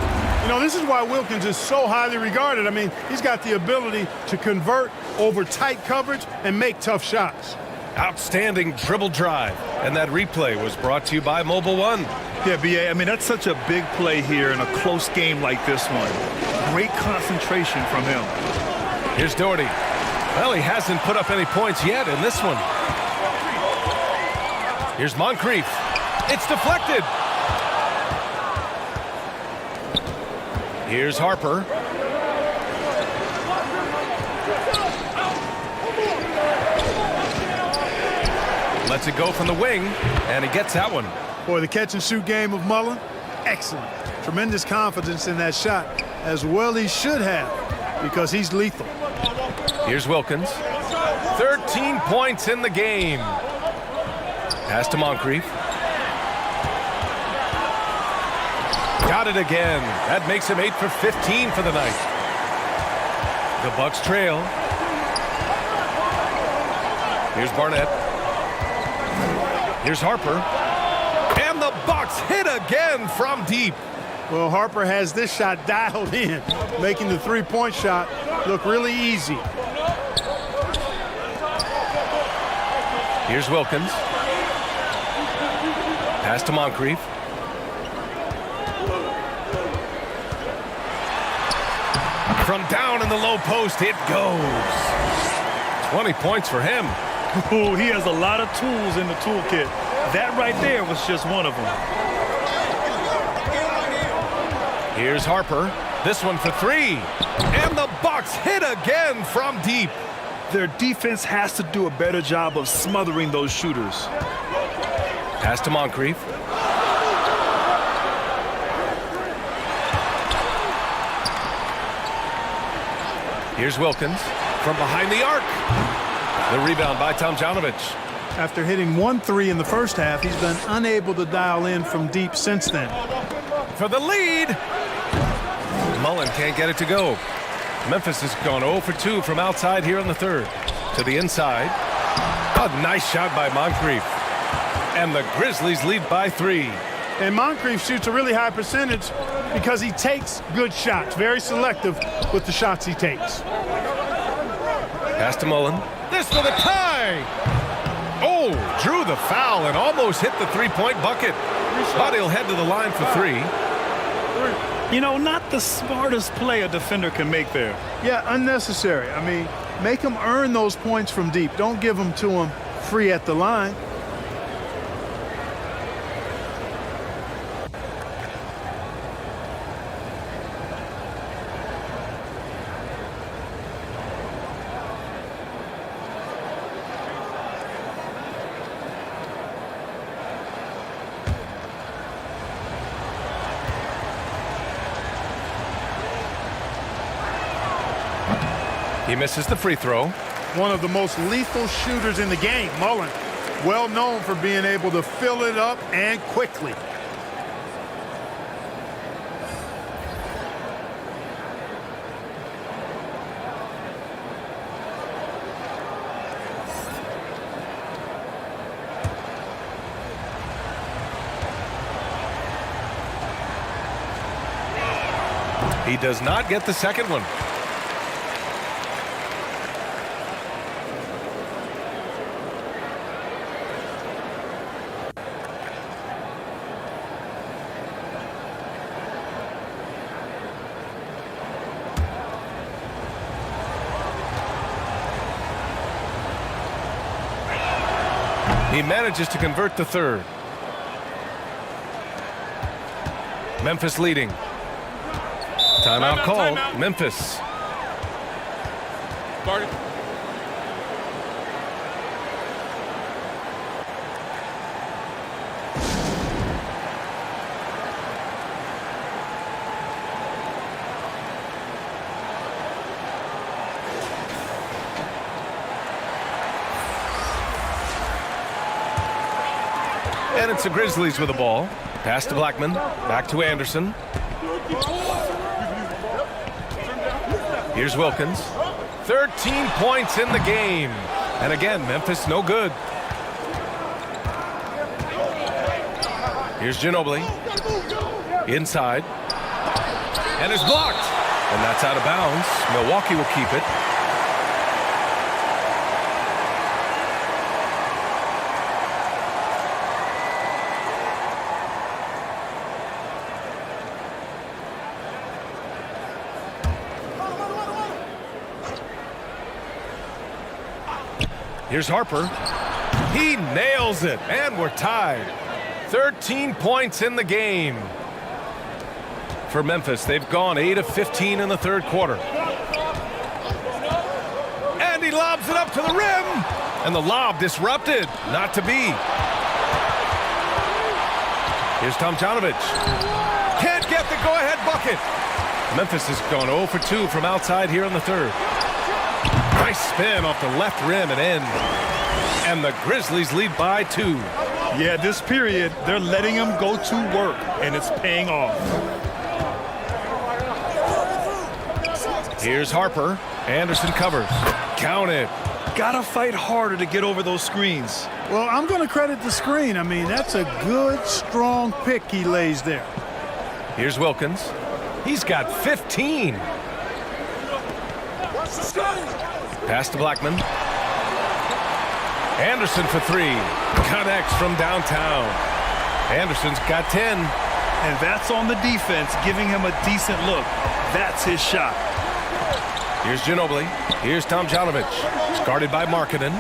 You know, this is why Wilkins is so highly regarded. I mean, he's got the ability to convert over tight coverage and make tough shots. Outstanding dribble drive. And that replay was brought to you by Mobile One. Yeah, B.A., I mean, that's such a big play here in a close game like this one. Great concentration from him. Here's Doherty. Well, he hasn't put up any points yet in this one. Here's Moncrief. It's deflected. Here's Harper. Lets it go from the wing, and he gets that one. Boy, the catch-and-shoot game of Mullen, excellent. Tremendous confidence in that shot, as well he should have, because he's lethal. Here's Wilkins. 13 points in the game. Pass to Moncrief. Got it again. That makes him 8 for 15 for the night. The Bucks trail. Here's Barnett. Here's Harper. And the Bucks hit again from deep. Well, Harper has this shot dialed in, making the three-point shot look really easy. Here's Wilkins. Pass to Moncrief. From down in the low post, it goes. 20 points for him. Ooh, he has a lot of tools in the toolkit. That right there was just one of them. Here's Harper. This one for three. And the Bucks hit again from deep. Their defense has to do a better job of smothering those shooters. Pass to Moncrief. Here's Wilkins from behind the arc. The rebound by Tomjanovich. After hitting 1 3 in the first half, he's been unable to dial in from deep since then. For the lead. Mullen can't get it to go. Memphis has gone 0 for 2 from outside here in the third. To the inside. A nice shot by Moncrief. And the Grizzlies lead by 3. And Moncrief shoots a really high percentage because he takes good shots. Very selective with the shots he takes. Pass to Mullen. This for the tie. Oh, drew the foul and almost hit the three-point bucket. But he'll head to the line for 3. You know, not the smartest play a defender can make there. Yeah, unnecessary. I mean, make him earn those points from deep. Don't give them to him free at the line. He misses the free throw. One of the most lethal shooters in the game, Mullen. Well known for being able to fill it up and quickly. He does not get the second one. He manages to convert the third. Memphis leading. Timeout called. Timeout. Memphis. Started. And it's the Grizzlies with the ball. Pass to Blackman. Back to Anderson. Here's Wilkins. 13 points in the game. And again, Memphis no good. Here's Ginobili. Inside. And it's blocked. And that's out of bounds. Milwaukee will keep it. Here's Harper. He nails it, and we're tied. 13 points in the game. For Memphis, they've gone 8 of 15 in the third quarter. And he lobs it up to the rim. And the lob disrupted. Not to be. Here's Tomjanovich. Can't get the go-ahead bucket. Memphis has gone 0 for 2 from outside here in the third. Nice spin off the left rim and in. And the Grizzlies lead by 2. Yeah, this period, they're letting him go to work, and it's paying off. Here's Harper. Anderson covers. Count it. Gotta fight harder to get over those screens. Well, I'm going to credit the screen. I mean, that's a good, strong pick he lays there. Here's Wilkins. He's got 15. Pass to Blackman. Anderson for 3. Connects from downtown. Anderson's got 10. And that's on the defense, giving him a decent look. That's his shot. Here's Ginobili. Here's Tomjanovich. It's guarded by Markkanen.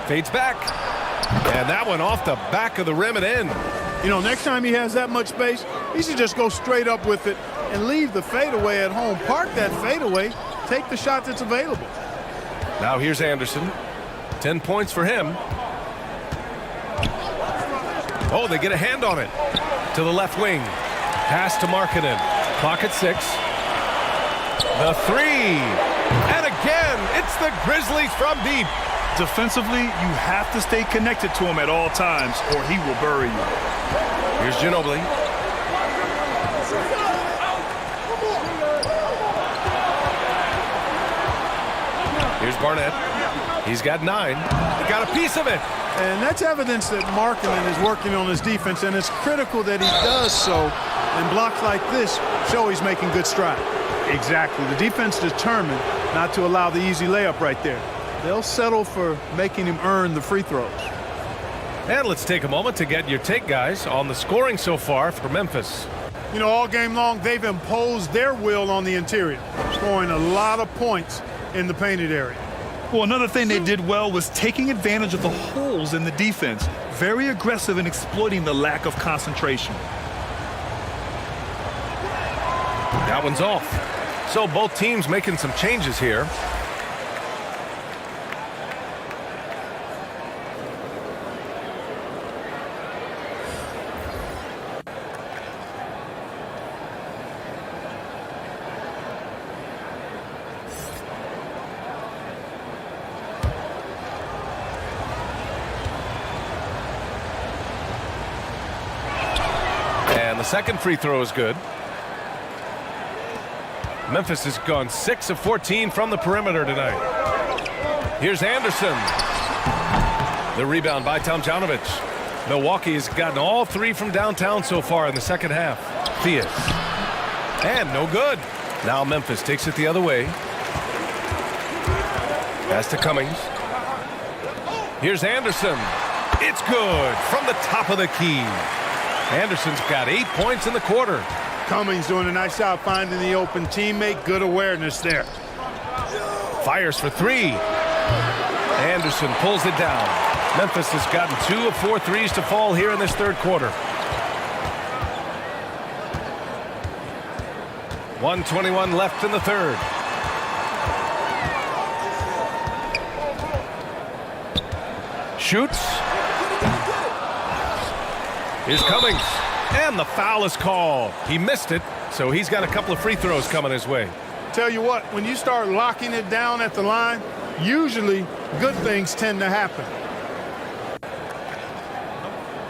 Fades back. And that one off the back of the rim and in. You know, next time he has that much space, he should just go straight up with it and leave the fadeaway at home. Park that fadeaway. Take the shot that's available. Now here's Anderson. 10 points for him. Oh, they get a hand on it. To the left wing. Pass to Markkanen. Clock at 6. The three. And again, it's the Grizzlies from deep. Defensively, you have to stay connected to him at all times or he will bury you. Here's Ginobili. Here's Barnett. He's got 9. Got a piece of it. And that's evidence that Markkanen is working on his defense, and it's critical that he does so. And blocks like this show he's making good stride. Exactly. The defense determined not to allow the easy layup right there. They'll settle for making him earn the free throws. And let's take a moment to get your take, guys, on the scoring so far for Memphis. You know, all game long, they've imposed their will on the interior, scoring a lot of points in the painted area. Well, another thing they did well was taking advantage of the holes in the defense. Very aggressive in exploiting the lack of concentration. That one's off. So both teams making some changes here. And the second free throw is good. Memphis has gone 6 of 14 from the perimeter tonight. Here's Anderson. The rebound by Tomjanovich. Milwaukee has gotten all 3 from downtown so far in the second half. Theus. And no good. Now Memphis takes it the other way. Pass to Cummings. Here's Anderson. It's good from the top of the key. Anderson's got 8 points in the quarter. Cummings doing a nice job finding the open teammate. Good awareness there. Fires for 3. Anderson pulls it down. Memphis has gotten 2 of 4 threes to fall here in this third quarter. 1:21 left in the third. Shoots. Here's Cummings. And the foul is called. He missed it, so he's got a couple of free throws coming his way. Tell you what, when you start locking it down at the line, usually good things tend to happen.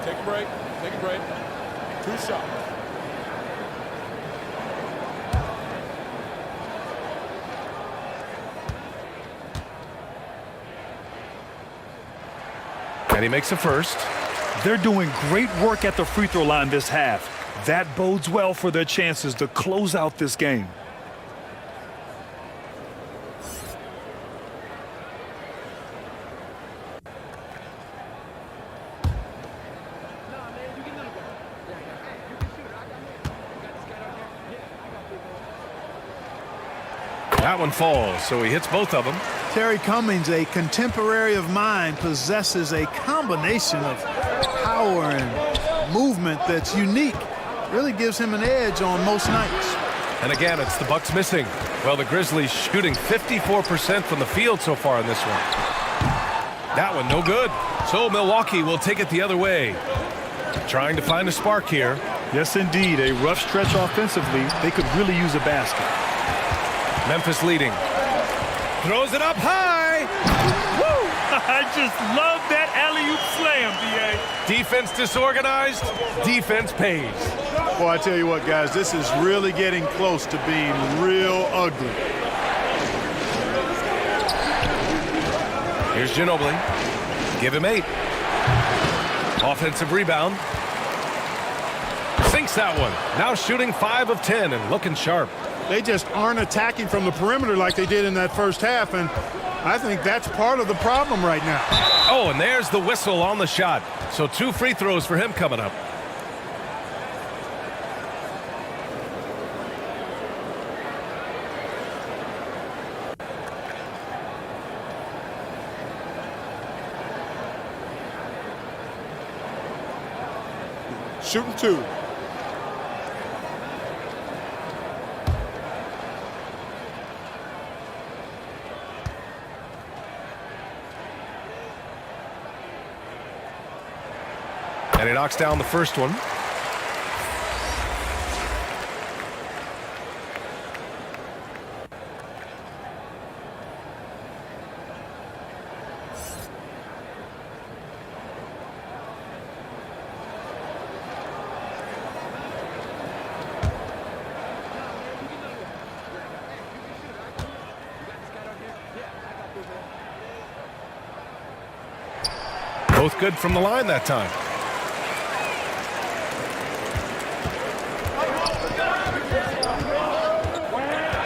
Take a break. Take a break. 2 shots. And he makes a first. They're doing great work at the free throw line this half. That bodes well for their chances to close out this game. That one falls, so he hits both of them. Terry Cummings, a contemporary of mine, possesses a combination of power and movement that's unique. Really gives him an edge on most nights. And again, it's the Bucks missing. Well, the Grizzlies shooting 54% from the field so far in this one. That one no good. So Milwaukee will take it the other way. Trying to find a spark here. Yes, indeed. A rough stretch offensively. They could really use a basket. Memphis leading. Throws it up high. Woo! I just love that alley-oop slam, B.A. Defense disorganized. Defense pays. Well, I tell you what, guys, this is really getting close to being real ugly. Here's Ginobili. Give him 8. Offensive rebound. Sinks that one. Now shooting 5 of 10 and looking sharp. They just aren't attacking from the perimeter like they did in that first half, and I think that's part of the problem right now. Oh, and there's the whistle on the shot. So 2 free throws for him coming up. Shooting 2. And he knocks down the first one. Both good from the line that time.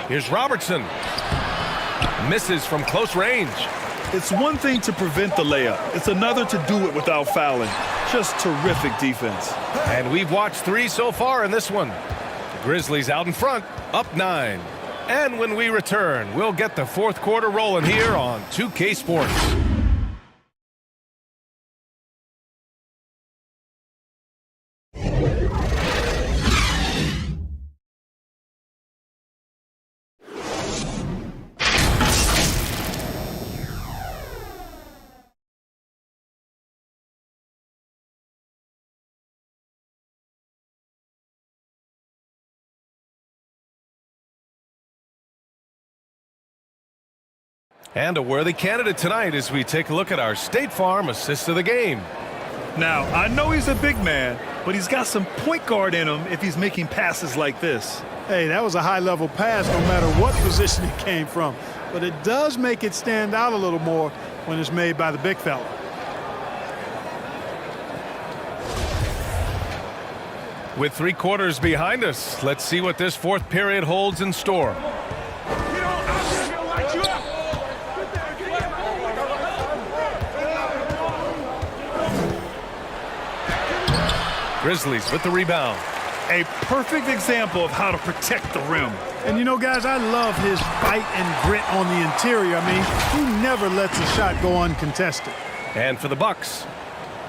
Here's Robertson. Misses from close range. It's one thing to prevent the layup. It's another to do it without fouling. Just terrific defense. And we've watched 3 so far in this one. The Grizzlies out in front, up 9. And when we return, we'll get the fourth quarter rolling here on 2K Sports. And a worthy candidate tonight as we take a look at our State Farm assist of the game. Now, I know he's a big man, but he's got some point guard in him if he's making passes like this. Hey, that was a high-level pass no matter what position it came from. But it does make it stand out a little more when it's made by the big fella. With 3 quarters behind us, let's see what this fourth period holds in store. Grizzlies with the rebound. A perfect example of how to protect the rim. And you know, guys, I love his fight and grit on the interior. I mean, he never lets a shot go uncontested. And for the Bucks.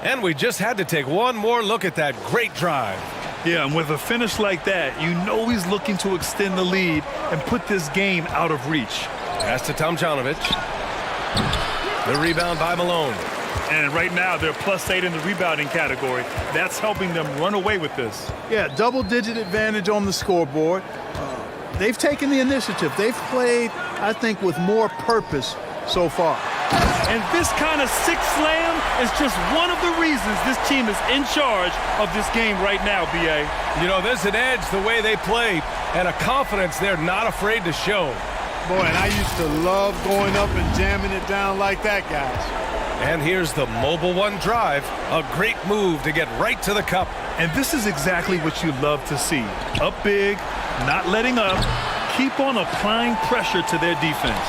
And we just had to take one more look at that great drive. Yeah, and with a finish like that, you know he's looking to extend the lead and put this game out of reach. Pass to Tomjanovich. The rebound by Malone. And right now, they're +8 in the rebounding category. That's helping them run away with this. Yeah, double-digit advantage on the scoreboard. They've taken the initiative. They've played, I think, with more purpose so far. And this kind of sixth slam is just one of the reasons this team is in charge of this game right now, B.A. You know, there's an edge the way they play and a confidence they're not afraid to show. Boy, and I used to love going up and jamming it down like that, guys. And here's the mobile one drive. A great move to get right to the cup. And this is exactly what you love to see. Up big, not letting up, keep on applying pressure to their defense.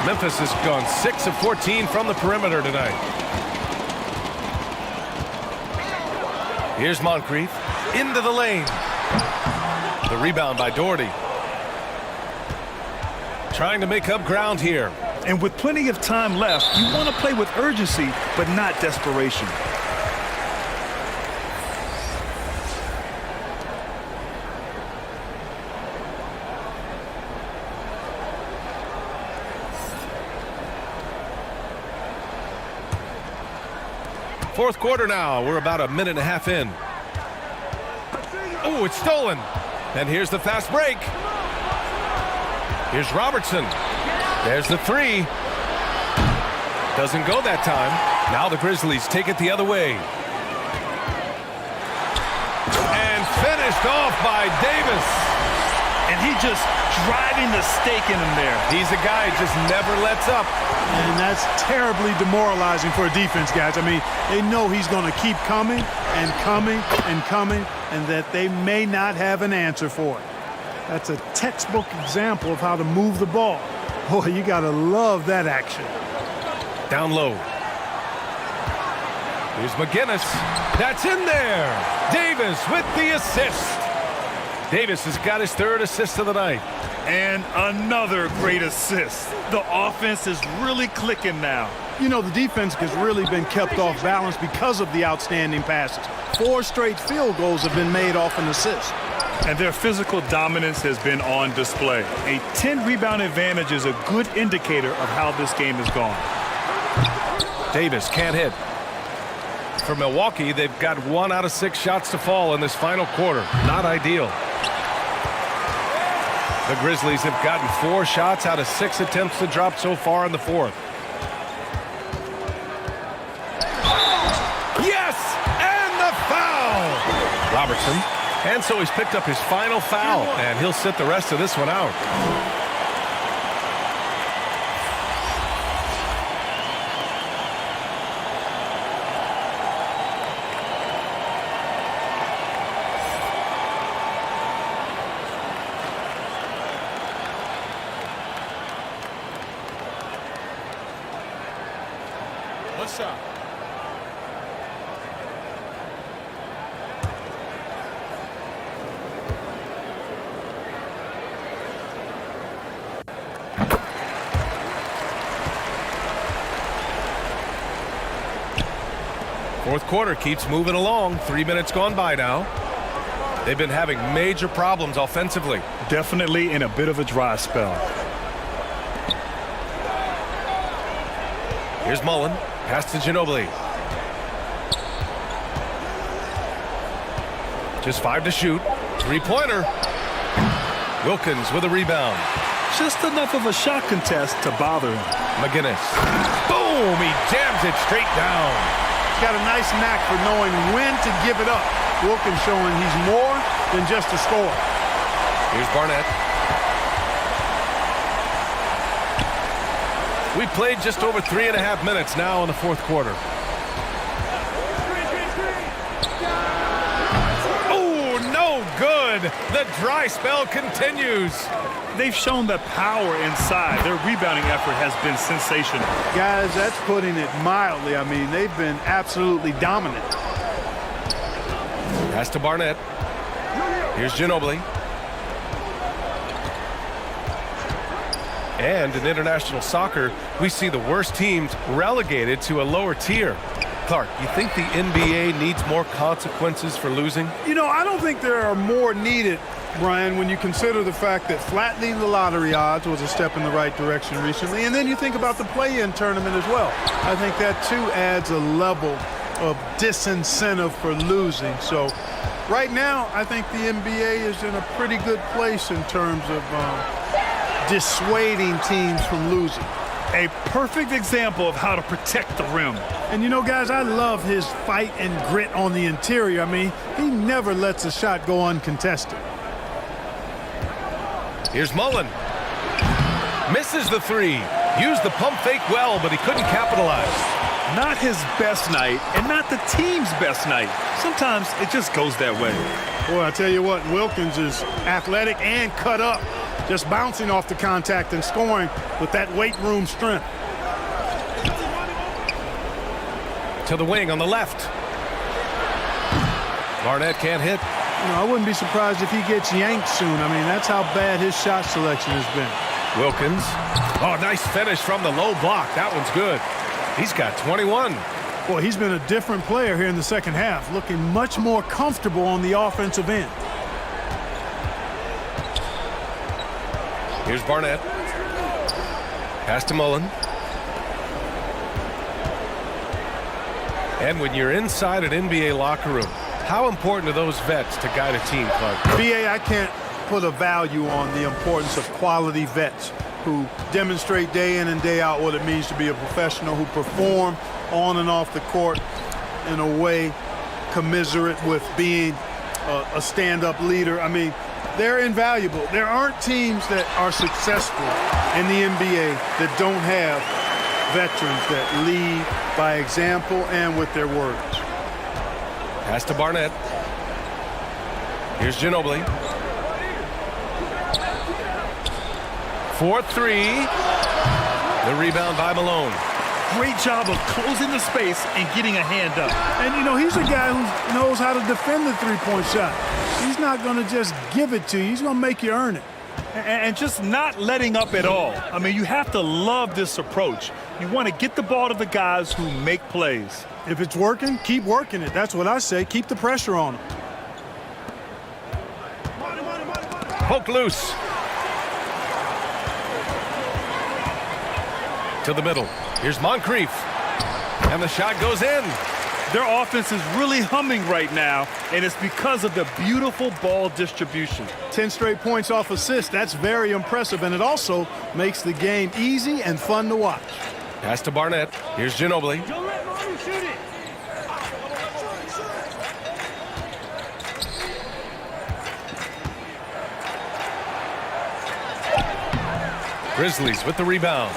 Memphis has gone 6 of 14 from the perimeter tonight. Here's Moncrief into the lane. The rebound by Doherty. Trying to make up ground here. And with plenty of time left, you want to play with urgency, but not desperation. Fourth quarter now. We're about a minute and a half in. Oh, it's stolen. And here's the fast break. Here's Robertson. There's the 3. Doesn't go that time. Now the Grizzlies take it the other way. And finished off by Davis. And he just driving the stake in him there. He's a guy who just never lets up. And that's terribly demoralizing for a defense, guys. I mean, they know he's going to keep coming and coming and coming, and that they may not have an answer for it. That's a textbook example of how to move the ball. Boy, you got to love that action. Down low. Here's McGinnis. That's in there. Davis with the assist. Davis has got his 3rd assist of the night. And another great assist. The offense is really clicking now. You know, the defense has really been kept off balance because of the outstanding passes. 4 straight field goals have been made off an assist. And their physical dominance has been on display. A 10-rebound advantage is a good indicator of how this game has gone. Davis can't hit. For Milwaukee, they've got 1 out of 6 shots to fall in this final quarter. Not ideal. The Grizzlies have gotten 4 shots out of 6 attempts to drop so far in the fourth. Yes! And the foul! Robertson. And so he's picked up his final foul, and he'll sit the rest of this one out. What's up? Fourth quarter keeps moving along. 3 minutes gone by now. They've been having major problems offensively. Definitely in a bit of a dry spell. Here's Mullen. Pass to Ginobili. Just 5 to shoot. 3-pointer. Wilkins with a rebound. Just enough of a shot contest to bother him. McGinnis. Boom! He jams it straight down. He's got a nice knack for knowing when to give it up. Wilkins showing he's more than just a scorer. Here's Barnett. We played just over 3.5 minutes now in the fourth quarter. Oh, no good. The dry spell continues. They've shown that power inside. Their rebounding effort has been sensational. Guys, that's putting it mildly. I mean, they've been absolutely dominant. Pass to Barnett. Here's Ginobili. And in international soccer, we see the worst teams relegated to a lower tier. Clark, you think the NBA needs more consequences for losing? You know, I don't think there are more needed, Brian, when you consider the fact that flattening the lottery odds was a step in the right direction recently. And then you think about the play-in tournament as well. I think that, too, adds a level of disincentive for losing. So right now, I think the NBA is in a pretty good place in terms of dissuading teams from losing. A perfect example of how to protect the rim. And you know, guys, I love his fight and grit on the interior. I mean, he never lets a shot go uncontested. Here's Mullen. Misses the 3. Used the pump fake well, but he couldn't capitalize. Not his best night, and not the team's best night. Sometimes it just goes that way. Boy, I tell you what, Wilkins is athletic and cut up. Just bouncing off the contact and scoring with that weight room strength. To the wing on the left. Barnett can't hit. You know, I wouldn't be surprised if he gets yanked soon. I mean, that's how bad his shot selection has been. Wilkins. Oh, nice finish from the low block. That one's good. He's got 21. Boy, he's been a different player here in the second half, looking much more comfortable on the offensive end. Here's Barnett. Pass to Mullen. And when you're inside an NBA locker room, how important are those vets to guide a team, Clark? B.A., I can't put a value on the importance of quality vets who demonstrate day in and day out what it means to be a professional, who perform on and off the court in a way commiserate with being a stand-up leader. I mean, they're invaluable. There aren't teams that are successful in the NBA that don't have veterans that lead by example and with their words. Pass to Barnett. Here's Ginobili. 4-3. The rebound by Malone. Great job of closing the space and getting a hand up. And, you know, he's a guy who knows how to defend the three-point shot. He's not going to just give it to you. He's going to make you earn it. And just not letting up at all. I mean, you have to love this approach. You want to get the ball to the guys who make plays. If it's working, keep working it. That's what I say. Keep the pressure on them. Poke loose. To the middle. Here's Moncrief. And the shot goes in. Their offense is really humming right now, and it's because of the beautiful ball distribution. 10 straight points off assists. That's very impressive, and it also makes the game easy and fun to watch. Pass to Barnett. Here's Ginobili. Don't let Manu shoot it. Grizzlies with the rebound.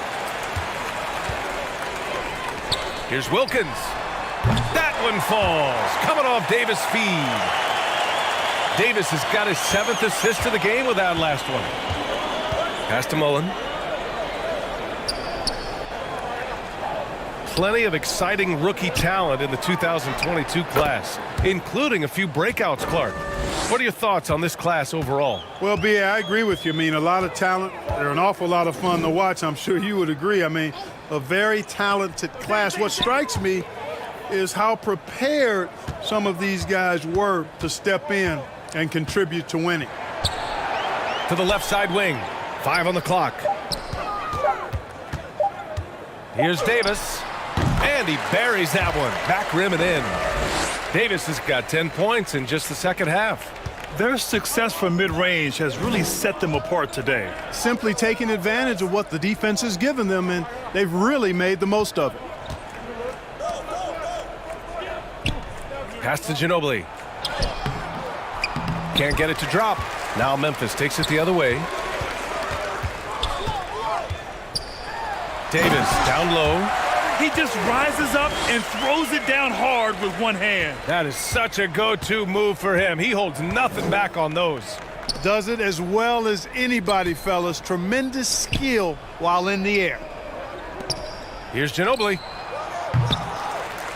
Here's Wilkins. That one falls. Coming off Davis' feed. Davis has got his 7th assist of the game with that last one. Pass to Mullen. Plenty of exciting rookie talent in the 2022 class, including a few breakouts, Clark. What are your thoughts on this class overall? Well, B.A., I agree with you. I mean, a lot of talent. They're an awful lot of fun to watch. I'm sure you would agree. I mean, a very talented class. What strikes me is how prepared some of these guys were to step in and contribute to winning. To the left side wing. 5 on the clock. Here's Davis. And he buries that one. Back rim and in. Davis has got 10 points in just the second half. Their success from mid-range has really set them apart today. Simply taking advantage of what the defense has given them, and they've really made the most of it. Pass to Ginobili. Can't get it to drop. Now Memphis takes it the other way. Davis down low. He just rises up and throws it down hard with one hand. That is such a go-to move for him. He holds nothing back on those. Does it as well as anybody, fellas. Tremendous skill while in the air. Here's Ginobili.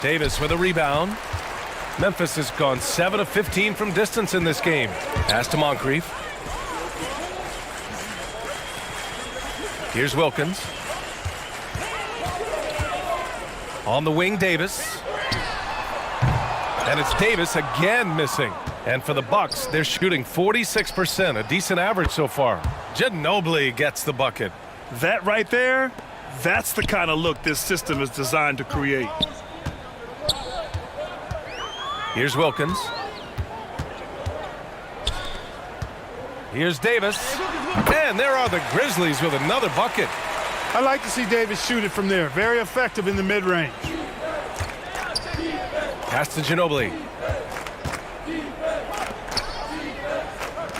Davis with a rebound. Memphis has gone 7 of 15 from distance in this game. Pass to Moncrief. Here's Wilkins. On the wing, Davis. And it's Davis again missing. And for the Bucks, they're shooting 46%, a decent average so far. Ginobili gets the bucket. That right there, that's the kind of look this system is designed to create. Here's Wilkins. Here's Davis. And there are the Grizzlies with another bucket. I like to see Davis shoot it from there. Very effective in the mid-range. Pass to Ginobili.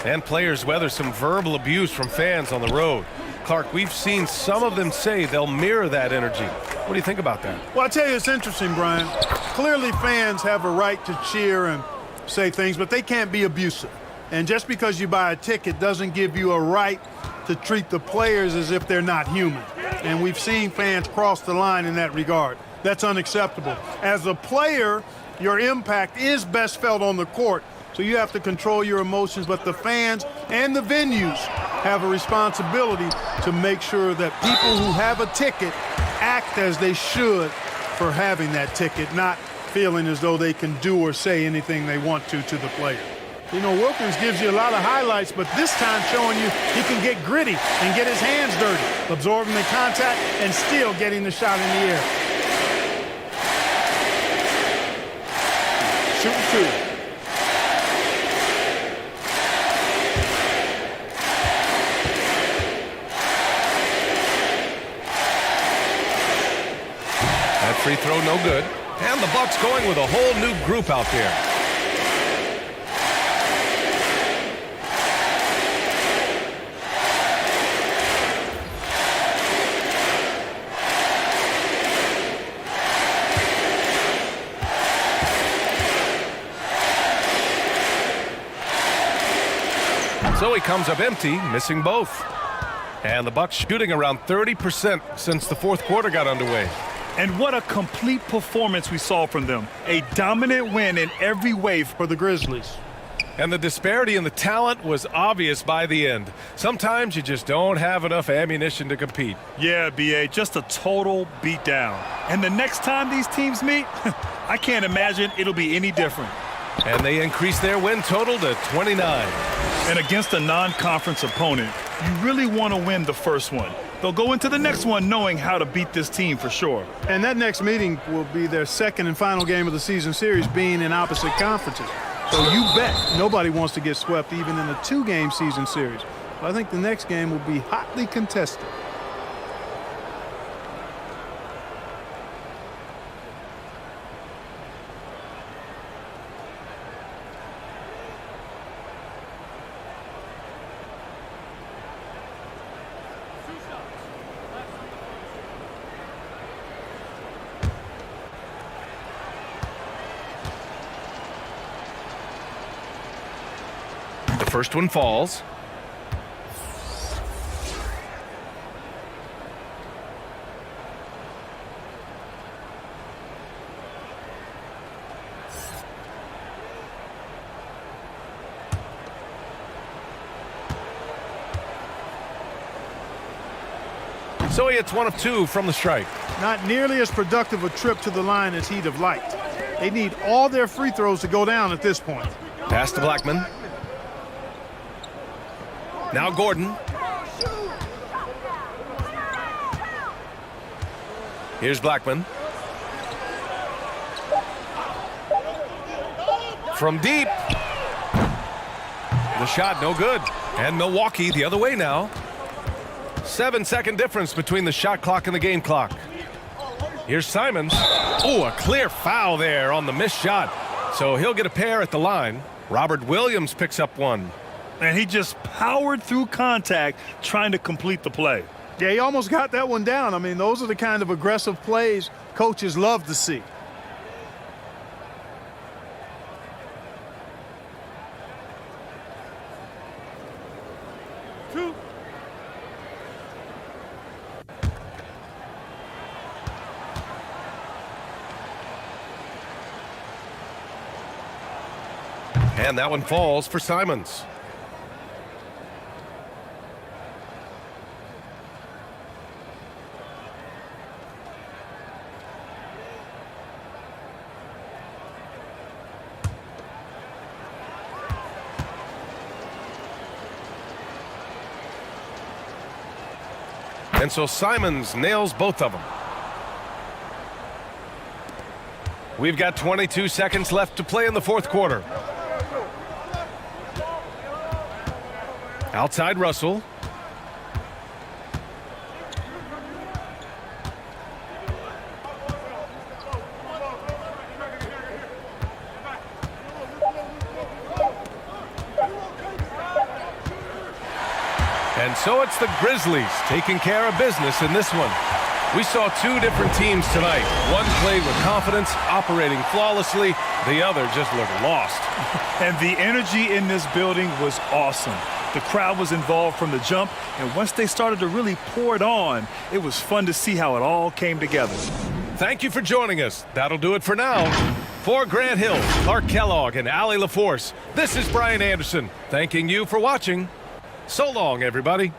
And players weather some verbal abuse from fans on the road. Clark, we've seen some of them say they'll mirror that energy. What do you think about that? Well, I tell you, it's interesting, Brian. Clearly fans have a right to cheer and say things, but they can't be abusive. And just because you buy a ticket doesn't give you a right to treat the players as if they're not human. And we've seen fans cross the line in that regard. That's unacceptable. As a player, your impact is best felt on the court, so you have to control your emotions, but the fans and the venues have a responsibility to make sure that people who have a ticket act as they should for having that ticket, not feeling as though they can do or say anything they want to the player. You know, Wilkins gives you a lot of highlights, but this time showing you he can get gritty and get his hands dirty, absorbing the contact and still getting the shot in the air. Shooting 2. That free throw no good. And the Bucks going with a whole new group out there. So he comes up empty, missing both. And the Bucks shooting around 30% since the fourth quarter got underway. And what a complete performance we saw from them. A dominant win in every way for the Grizzlies. And the disparity in the talent was obvious by the end. Sometimes you just don't have enough ammunition to compete. Yeah, B.A., just a total beatdown. And the next time these teams meet, I can't imagine it'll be any different. And they increase their win total to 29. And against a non-conference opponent, you really want to win the first one. They'll go into the next one knowing how to beat this team for sure. And that next meeting will be their second and final game of the season series, being in opposite conferences. So you bet nobody wants to get swept even in a 2-game season series. But I think the next game will be hotly contested. The first one falls. So he hits 1 of 2 from the strike. Not nearly as productive a trip to the line as he'd have liked. They need all their free throws to go down at this point. Pass to Blackman. Now Gordon. Here's Blackman. From deep. The shot no good. And Milwaukee the other way now. 7-second difference between the shot clock and the game clock. Here's Simons. Oh, a clear foul there on the missed shot. So he'll get a pair at the line. Robert Williams picks up 1. And he just powered through contact trying to complete the play. Yeah, he almost got that one down. I mean, those are the kind of aggressive plays coaches love to see. And that one falls for Simons. And so Simons nails both of them. We've got 22 seconds left to play in the fourth quarter. Outside Russell. And so it's the Grizzlies taking care of business in this one. We saw 2 different teams tonight. One played with confidence, operating flawlessly. The other just looked lost. And the energy in this building was awesome. The crowd was involved from the jump, and once they started to really pour it on, it was fun to see how it all came together. Thank you for joining us. That'll do it for now. For Grant Hill, Clark Kellogg, and Allie LaForce, this is Brian Anderson, thanking you for watching. So long, everybody.